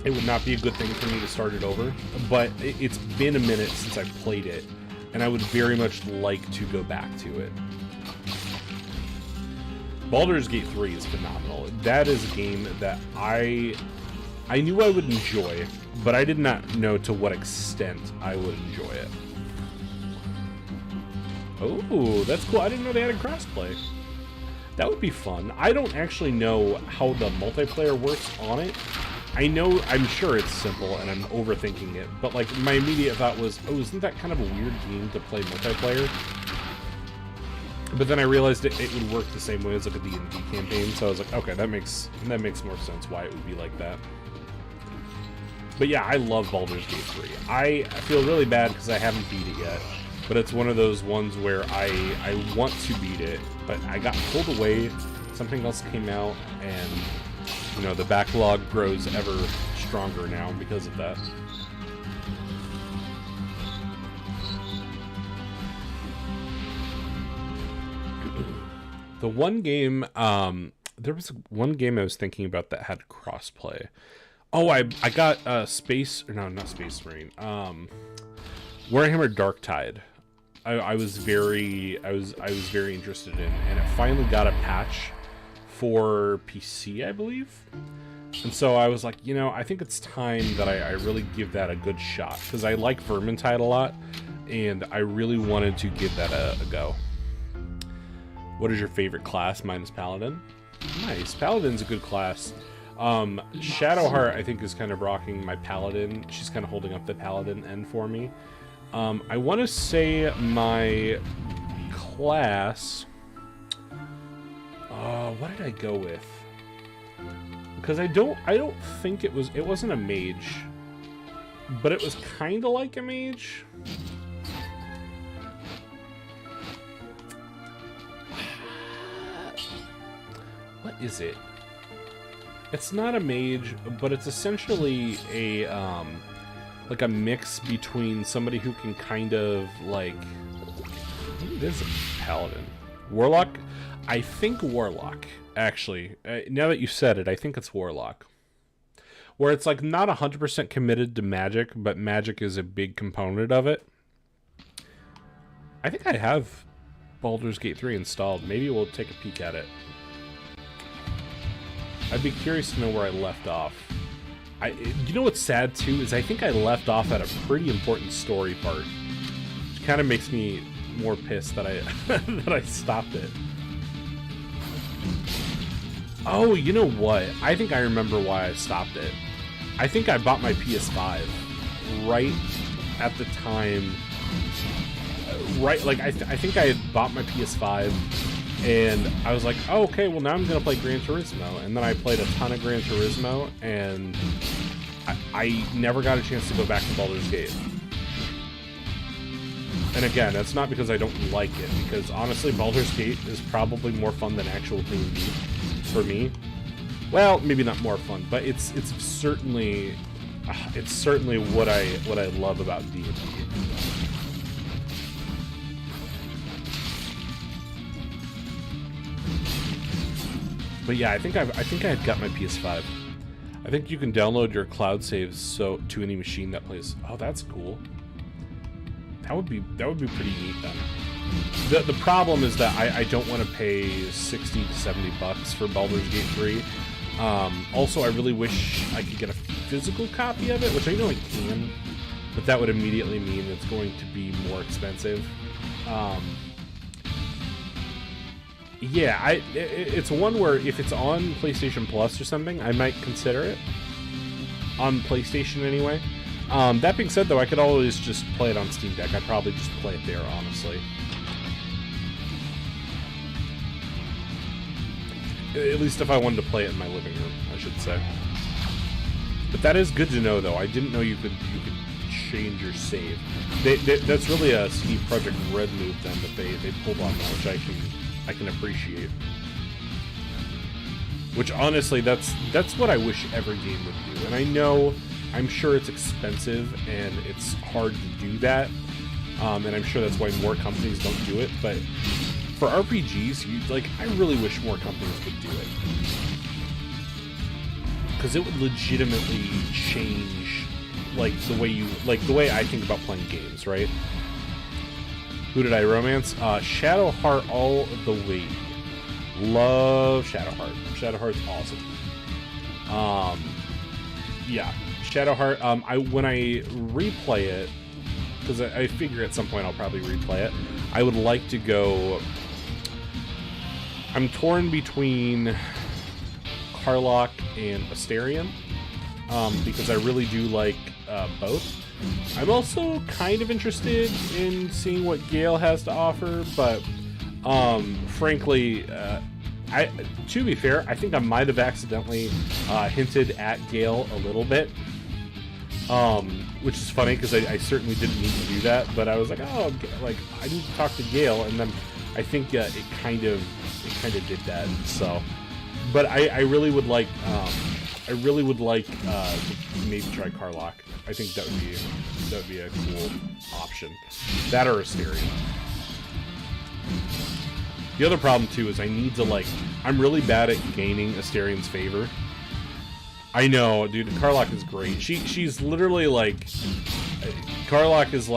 It would not be a good thing for me to start it over, but it's been a minute since I played it, and I would very much like to go back to it. Baldur's Gate 3 is phenomenal. That is a game that I knew I would enjoy, but I did not know to what extent I would enjoy it. Oh, that's cool. I didn't know they had a crossplay. That would be fun. I don't actually know how the multiplayer works on it. I'm sure it's simple and I'm overthinking it, but like my immediate thought was, oh, isn't that kind of a weird game to play multiplayer? But then I realized it would work the same way as like a D&D campaign, so I was like, okay, that makes more sense why it would be like that. But yeah, I love Baldur's Gate 3. I feel really bad because I haven't beat it yet, but it's one of those ones where I want to beat it, but I got pulled away, something else came out, and you know, the backlog grows ever stronger now because of that. The one game, there was one game I was thinking about that had crossplay. Oh, I got not Space Marine. Warhammer Darktide. I was very interested in, and it finally got a patch for PC, I believe. And so I was like, you know, I think it's time that I really give that a good shot, because I like Vermintide a lot, and I really wanted to give that a go. What is your favorite class minus Paladin? Nice. Paladin's a good class. Shadowheart, I think, is kind of rocking my Paladin. She's kind of holding up the Paladin end for me. I want to say my class... what did I go with? Because I don't think it wasn't a mage, but it was kind of like a mage. What is it? It's not a mage, but it's essentially a like a mix between somebody who can kind of like, maybe it is a paladin, warlock. I think warlock, actually. Now that you said it, I think it's warlock. Where it's like not 100% committed to magic, but magic is a big component of it. I think I have Baldur's Gate 3 installed. Maybe we'll take a peek at it. I'd be curious to know where I left off. You know what's sad too is I think I left off at a pretty important story part, which kind of makes me more pissed that I that I stopped it. Oh, you know what? I think I remember why I stopped it. I think I bought my PS5 right at the time. Right, like I think I had bought my PS5. And I was like, oh, okay, well, now I'm going to play Gran Turismo. And then I played a ton of Gran Turismo, and I never got a chance to go back to Baldur's Gate. And again, that's not because I don't like it, because honestly, Baldur's Gate is probably more fun than actual D&D for me. Well, maybe not more fun, but it's certainly what I love about D&D. But yeah, I think I've got my PS5. I think you can download your cloud saves to any machine that plays. Oh, that's cool. That would be pretty neat then. The problem is that I don't want to pay $60 to $70 for Baldur's Gate 3. Also, I really wish I could get a physical copy of it, which I know I can, but that would immediately mean it's going to be more expensive. Yeah, it's one where if it's on PlayStation Plus or something, I might consider it. On PlayStation anyway. That being said, though, I could always just play it on Steam Deck. I'd probably just play it there, honestly. At least if I wanted to play it in my living room, I should say. But that is good to know, though. I didn't know you could change your save. That's really a CD Projekt Red move, then, that they pulled on that, which I can appreciate. Which honestly, that's what I wish every game would do. And I know I'm sure it's expensive and it's hard to do that, and I'm sure that's why more companies don't do it. But for RPGs, I really wish more companies would do it, because it would legitimately change the way I think about playing games, right? Who did I romance? Shadowheart all the way. Love Shadowheart. Shadowheart's awesome. Yeah, Shadowheart. When I replay it, because I figure at some point I'll probably replay it, I would like to go. I'm torn between Karlach and Asterion, because I really do like both. I'm also kind of interested in seeing what Gale has to offer, but frankly, to be fair, I think I might have accidentally hinted at Gale a little bit, which is funny because I certainly didn't need to do that, but I was like, oh, I need to talk to Gale, and then I think it kind of did that. So, but I really would like to maybe try Karlach. I think that would be a cool option. That or Asterion. The other problem too is I need to I'm really bad at gaining Asterion's favor. I know, dude. Karlach is great. She's literally Karlach is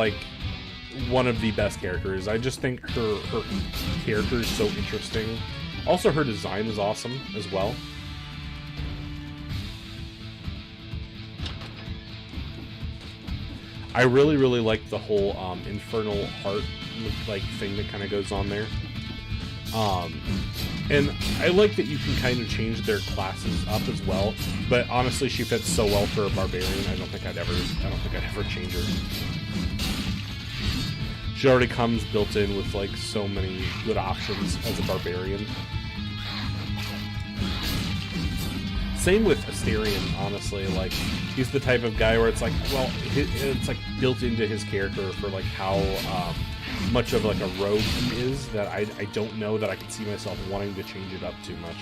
one of the best characters. I just think her character is so interesting. Also, her design is awesome as well. I really like the whole infernal heart thing that kind of goes on there. And I like that you can kind of change their classes up as well. But honestly, she fits so well for a barbarian. I don't think I'd ever change her. She already comes built in with so many good options as a barbarian. Same with Asterion, honestly. He's the type of guy where it's it's built into his character for how much of a rogue he is, that I don't know that I can see myself wanting to change it up too much.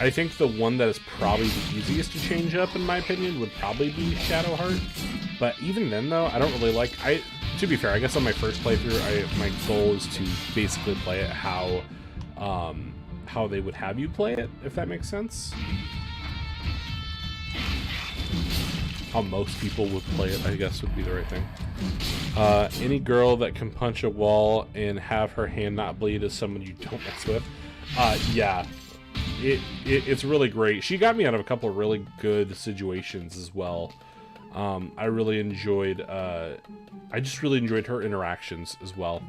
I think the one that is probably the easiest to change up, in my opinion, would probably be Shadowheart. But even then, though, I don't really to be fair, I guess on my first playthrough, my goal is to basically play it how they would have you play it, if that makes sense. How most people would play it, I guess, would be the right thing. Any girl that can punch a wall and have her hand not bleed is someone you don't mess with. Yeah. It's really great. She got me out of a couple of really good situations as well. I really enjoyed, I just really enjoyed her interactions as well.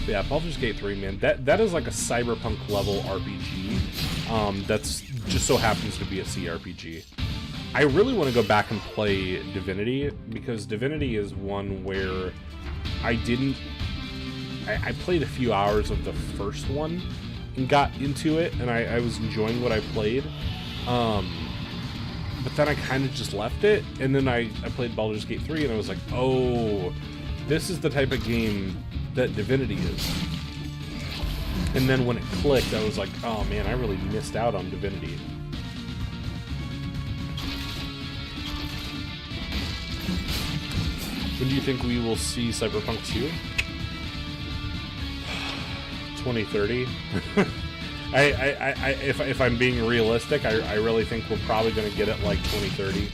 Yeah, Baldur's Gate 3, man, that is like a cyberpunk level RPG. That's just so happens to be a CRPG. I really want to go back and play Divinity, because Divinity is one where I played a few hours of the first one and got into it, and I was enjoying what I played. But then I kind of just left it, and then I played Baldur's Gate 3, and I was like, oh, this is the type of game that Divinity is. And then when it clicked, I was like, oh man, I really missed out on Divinity. When do you think we will see Cyberpunk 2? 2030. If I'm being realistic, I really think we're probably going to get it like 2030.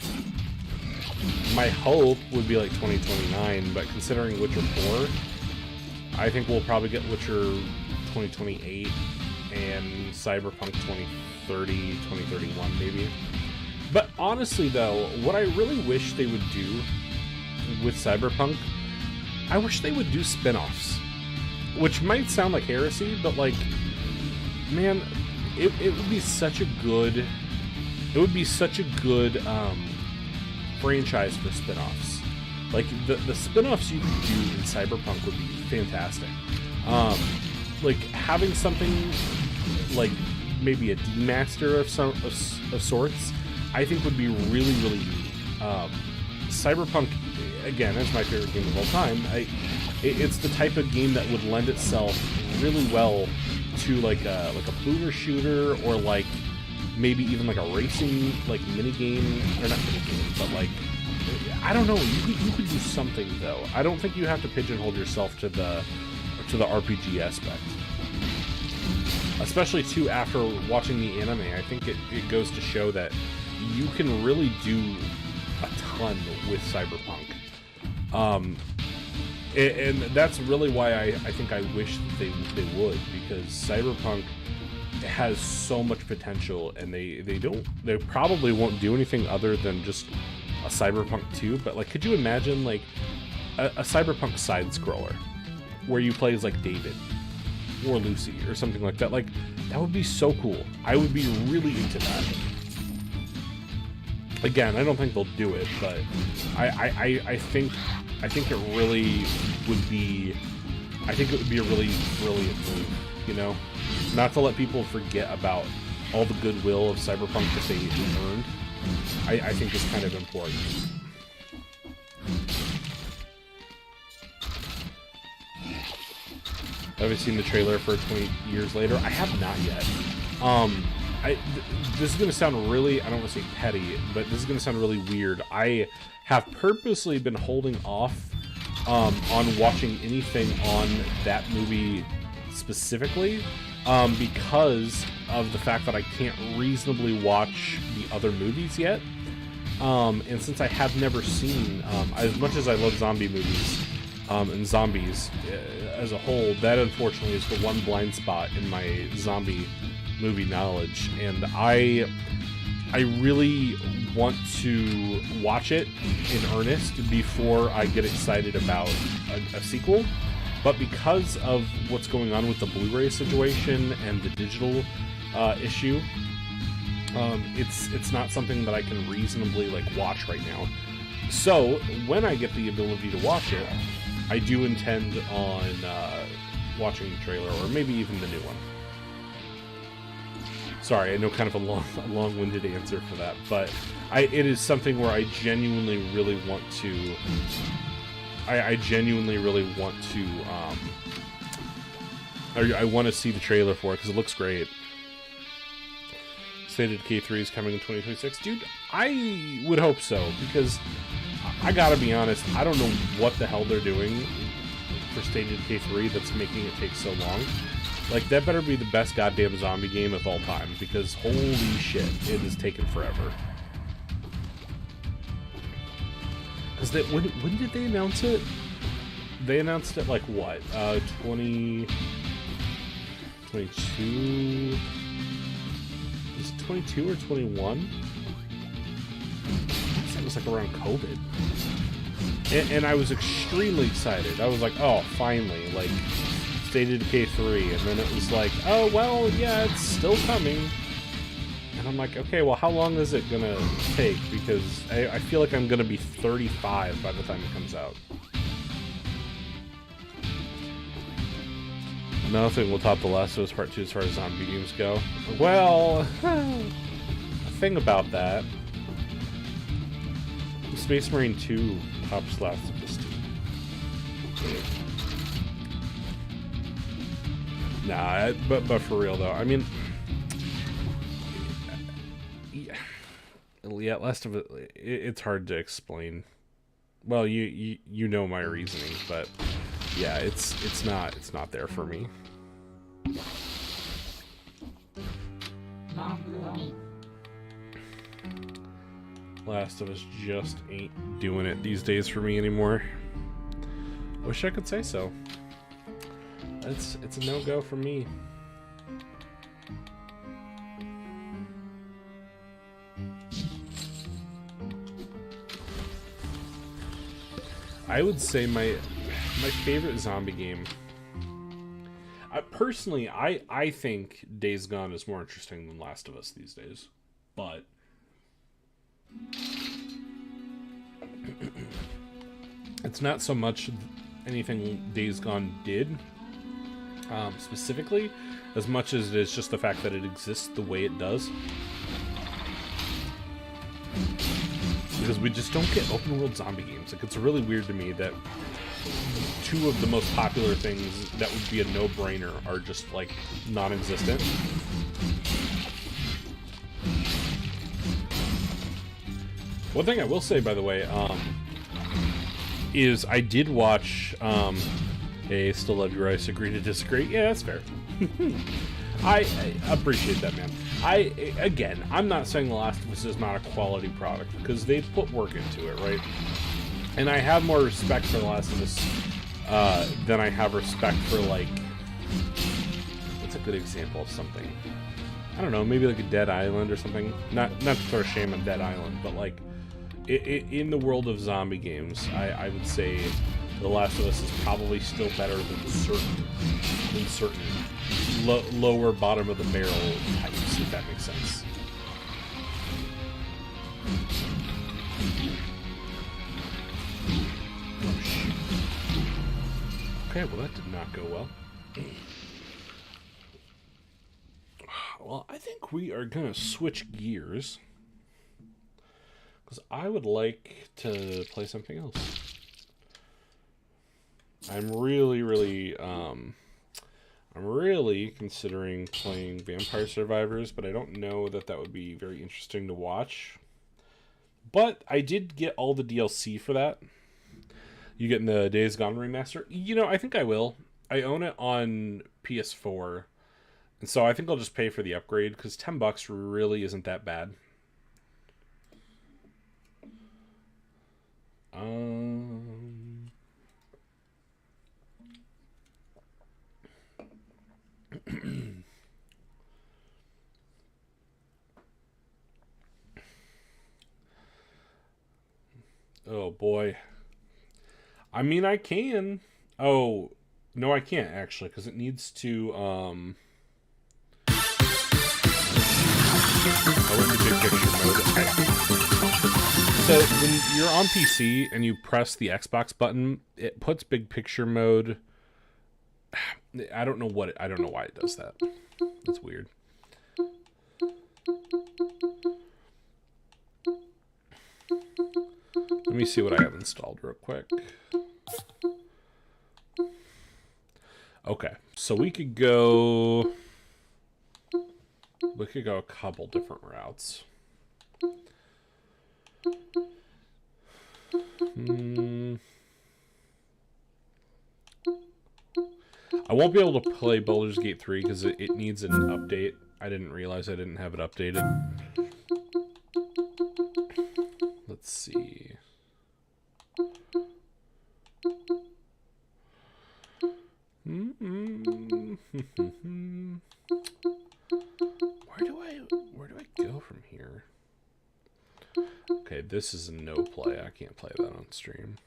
My hope would be like 2029, but considering Witcher 4, I think we'll probably get Witcher 2028 and Cyberpunk 2030, 2031 maybe. But honestly though, what I really wish they would do with Cyberpunk, I wish they would do spin-offs. Which might sound like heresy, but like, man, it would be such a good, franchise for spin-offs. Like the spin-offs you could do in Cyberpunk would be fantastic. Like having something like maybe a demaster of sorts, I think would be really, really neat. Cyberpunk, again, is my favorite game of all time. It's the type of game that would lend itself really well to like a boomer shooter, or like maybe even like a racing like mini game, or not mini game, but like, I don't know. You could do something though. I don't think you have to pigeonhole yourself to the RPG aspect. Especially too after watching the anime, I think it goes to show that you can really do a ton with Cyberpunk. And that's really why I think I wish they would, because Cyberpunk has so much potential, and they probably won't do anything other than just a Cyberpunk 2, but like, could you imagine like a Cyberpunk side scroller where you play as like David or Lucy or something like that? Like, that would be so cool. I would be really into that. Again, I don't think they'll do it, but I think it really would be. I think it would be a really brilliant move. You know, not to let people forget about all the goodwill of Cyberpunk that they earned. I think is kind of important. Have you seen the trailer for 20 Years Later? I have not yet. This is going to sound really, I don't want to say petty, but this is going to sound really weird. I have purposely been holding off on watching anything on that movie specifically, because of the fact that I can't reasonably watch the other movies yet. And since I have never seen, as much as I love zombie movies, and zombies as a whole, that unfortunately is the one blind spot in my zombie movie knowledge, and I really want to watch it in earnest before I get excited about a sequel. But because of what's going on with the Blu-ray situation and the digital issue, it's not something that I can reasonably like watch right now. So when I get the ability to watch it, I do intend on watching the trailer, or maybe even the new one. Sorry, I know, kind of a long-winded answer for that, but it is something where I genuinely really want to. I genuinely really want to. I want to see the trailer for it because it looks great. State of Decay 3 is coming in 2026, dude. I would hope so, because I gotta be honest, I don't know what the hell they're doing for State of Decay 3 that's making it take so long. Like, that better be the best goddamn zombie game of all time, because holy shit, it has taken forever. Because when did they announce it? They announced it like what? 2022? Is it 22 or 21? I guess it was like around COVID. And I was extremely excited. I was like, oh, finally, like, State of Decay 3, and then it was like, oh, well, yeah, it's still coming. And I'm like, okay, well, how long is it gonna take? Because I feel like I'm gonna be 35 by the time it comes out. Nothing will top The Last of Us Part 2 as far as zombie games go. Well, a thing about that. Space Marine 2 tops Last of Us 2. Nah, but for real though, I mean, yeah, Last of Us, it's hard to explain. Well, you know my reasoning, but yeah, it's not there for me. Last of Us just ain't doing it these days for me anymore. Wish I could say so. It's a no-go for me. I would say my favorite zombie game. Personally, I think Days Gone is more interesting than Last of Us these days, but it's not so much anything Days Gone did specifically as much as it is just the fact that it exists the way it does. Because we just don't get open world zombie games. Like, it's really weird to me that two of the most popular things that would be a no-brainer are just, like, non-existent. One thing I will say, by the way, is I did watch, hey, still love you, Rice, agree to disagree. Yeah, that's fair. I appreciate that, man. Again, I'm not saying The Last of Us is not a quality product, because they've put work into it, right? And I have more respect for The Last of Us than I have respect for, like, what's a good example of something? I don't know, maybe like a Dead Island or something. Not to throw shame on Dead Island, but like, in the world of zombie games, I would say The Last of Us is probably still better than certain lower bottom of the barrel types, if that makes sense. Oh, shoot. Okay, well that did not go well. Well, I think we are going to switch gears, because I would like to play something else. I'm really considering playing Vampire Survivors, but I don't know that that would be very interesting to watch. But I did get all the DLC for that. You getting the Days Gone remaster? You know, I think I will. I own it on PS4. And so I think I'll just pay for the upgrade, because $10 really isn't that bad. Oh boy. I mean, I can. Oh, no, I can't actually, because it needs to, I went to big picture mode. Okay. So when you're on PC and you press the Xbox button, it puts big picture mode. I don't know why it does that. That's weird. Let me see what I have installed real quick. Okay, so we could go a couple different routes. I won't be able to play Baldur's Gate 3 because it needs an update. I didn't realize I didn't have it updated. Let's see. Where do I go from here? Okay, this is a no play. I can't play that on stream.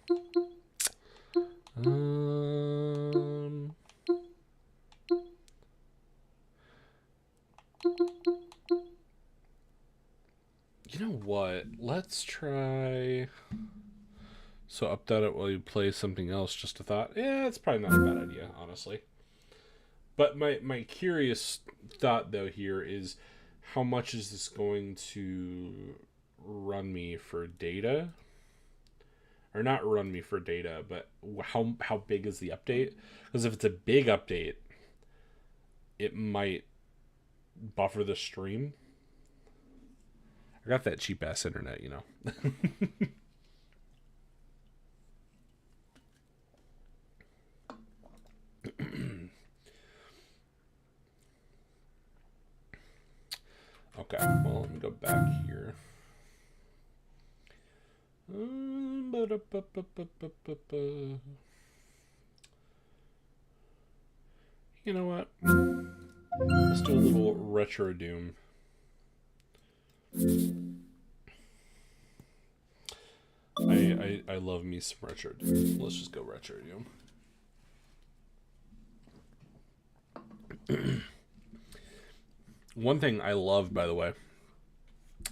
You know what? Let's try. So update it while you play something else. Just a thought. Yeah, it's probably not a bad idea, honestly. But my curious thought though here is, how much is this going to run me for data? Or not run me for data, but how big is the update? Because if it's a big update, it might buffer the stream. I got that cheap ass internet, you know. Okay, well, let me go back here. You know what? Let's do a little retro Doom. I love me some retro Doom. Let's just go retro Doom. One thing I love, by the way,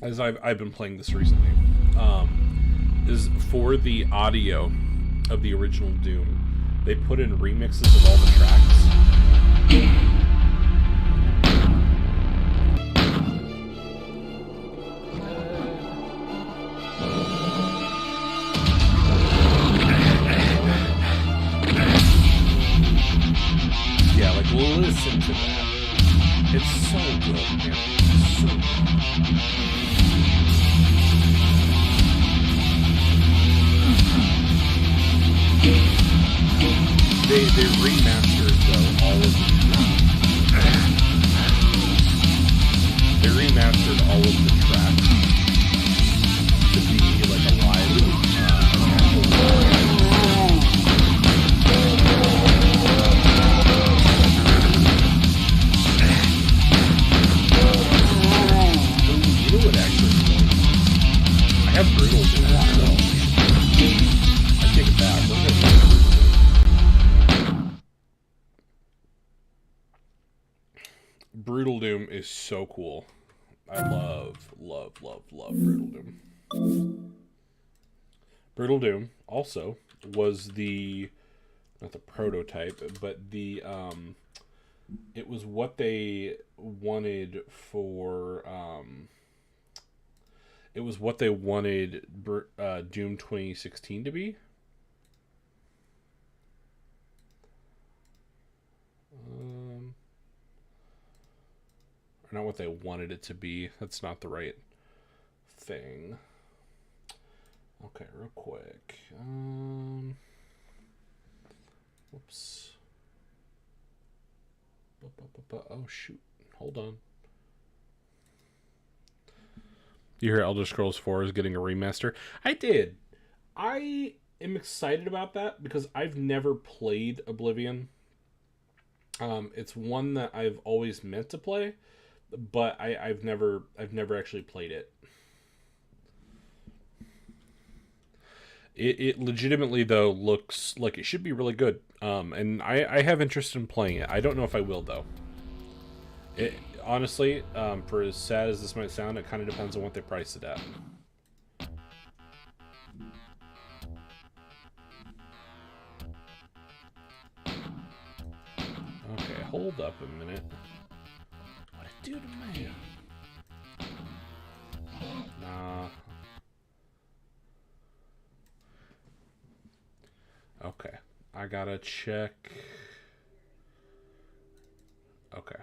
as I've been playing this recently, is for the audio of the original Doom, they put in remixes of all the tracks. so good, man. So good. They remastered though all of the tracks to be like a live you know what actually I have Brutal Doom. I take it back. We're gonna Brutal Doom is so cool. I love Brutal Doom. Brutal Doom also was not the prototype, but it was what they wanted for Doom 2016 to be. Not what they wanted it to be. That's not the right thing. Okay, real quick. Whoops. Oh, shoot. Hold on. You hear Elder Scrolls 4 is getting a remaster? I did. I am excited about that because I've never played Oblivion. It's one that I've always meant to play, but I've never actually played it. It legitimately though looks like it should be really good. And I have interest in playing it. I don't know if I will though. It honestly, for as sad as this might sound, it kind of depends on what they price it at. Okay, hold up a minute. What it do to me? Nah. Okay, I gotta check. Okay,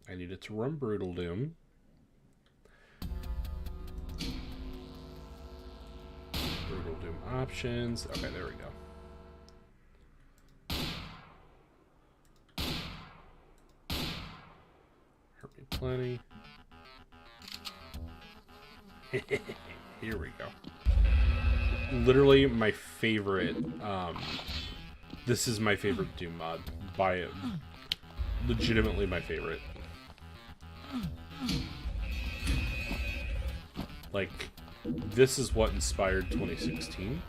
I need it to run Brutal Doom. Brutal Doom options. Okay, there we go. Hurt me plenty. Here we go. Literally my favorite. This is my favorite Doom mod by it. Legitimately my favorite. Like, this is what inspired 2016.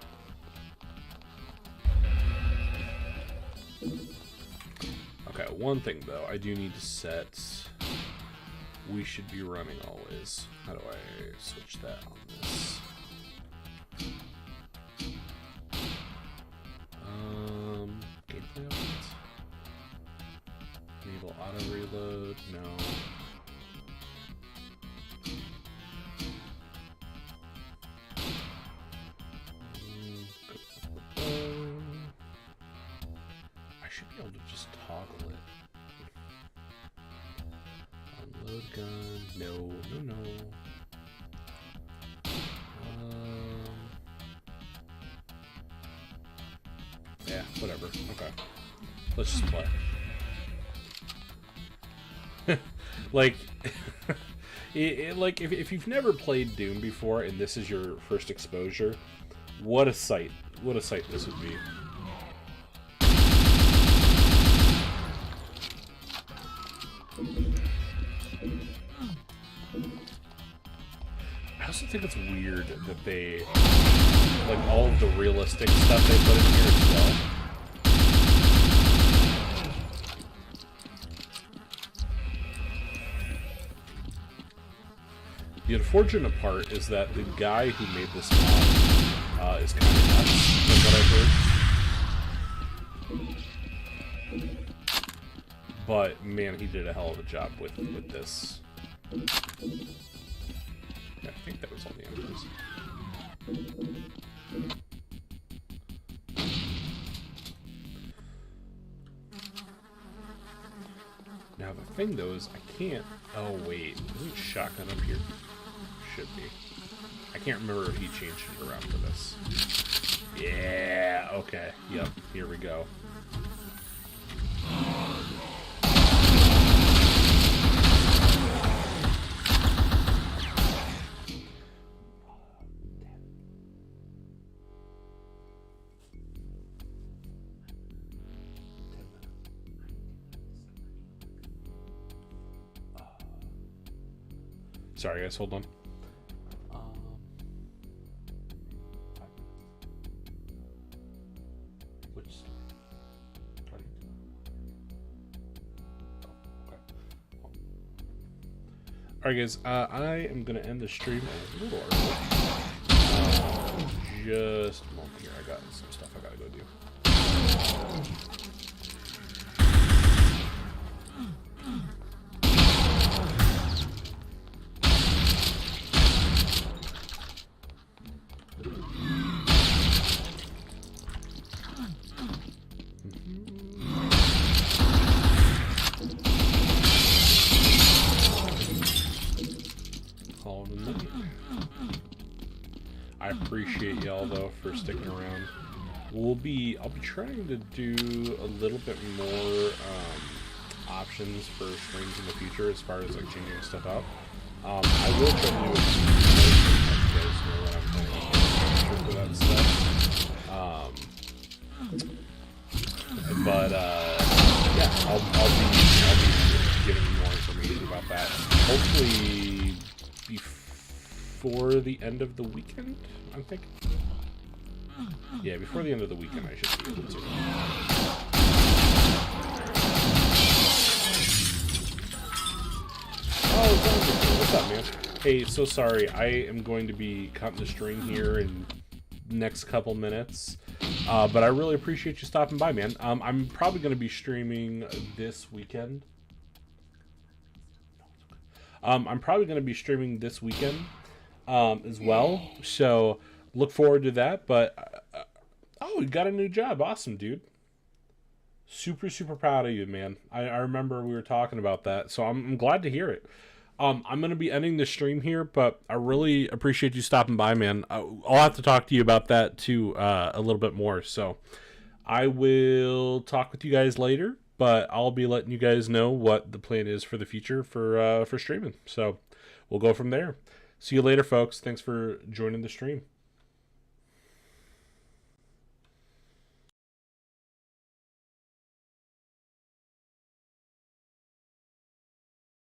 Okay, one thing though, I do need to set. We should be running always. How do I switch that on this? Gameplay options. Enable auto reload. No. I should be able to just toggle it. Unload gun. No. Yeah, whatever. Okay. Let's just play. Like, like if you've never played Doom before and this is your first exposure, what a sight! What a sight this would be. I also think it's weird that they, like, all of the realistic stuff they put in here as well. The unfortunate part is that the guy who made this mod is kind of nuts, from what I've heard. But man, he did a hell of a job with this. Yeah, I think that was all the embers. Now Now the thing though is I can't. Oh wait, isn't shotgun up here? Should be. I can't remember if he changed it around for this. Yeah. Okay. Yep. Here we go. Sorry guys, hold on. Which? Alright guys, I am going to end the stream a little early. Just a moment here, I got some stuff I gotta go do. I appreciate y'all though for sticking around. I'll be trying to do a little bit more options for streams in the future as far as like changing stuff up. I will try to do it when I'm playing for that stuff. Yeah, I'll be giving you more information about that. Hopefully before the end of the weekend, I'm thinking. Yeah, before the end of the weekend, I should be able to. Oh, what's up, man? Hey, so sorry. I am going to be cutting the string here in the next couple minutes. But I really appreciate you stopping by, man. I'm probably going to be streaming this weekend. I'm probably going to be streaming this weekend as well. So look forward to that. But oh, you got a new job. Awesome, dude. Super, super proud of you, man. I remember we were talking about that. So I'm glad to hear it. I'm going to be ending the stream here, but I really appreciate you stopping by, man. I'll have to talk to you about that too a little bit more. So I will talk with you guys later, but I'll be letting you guys know what the plan is for the future for streaming. So we'll go from there. See you later, folks. Thanks for joining the stream.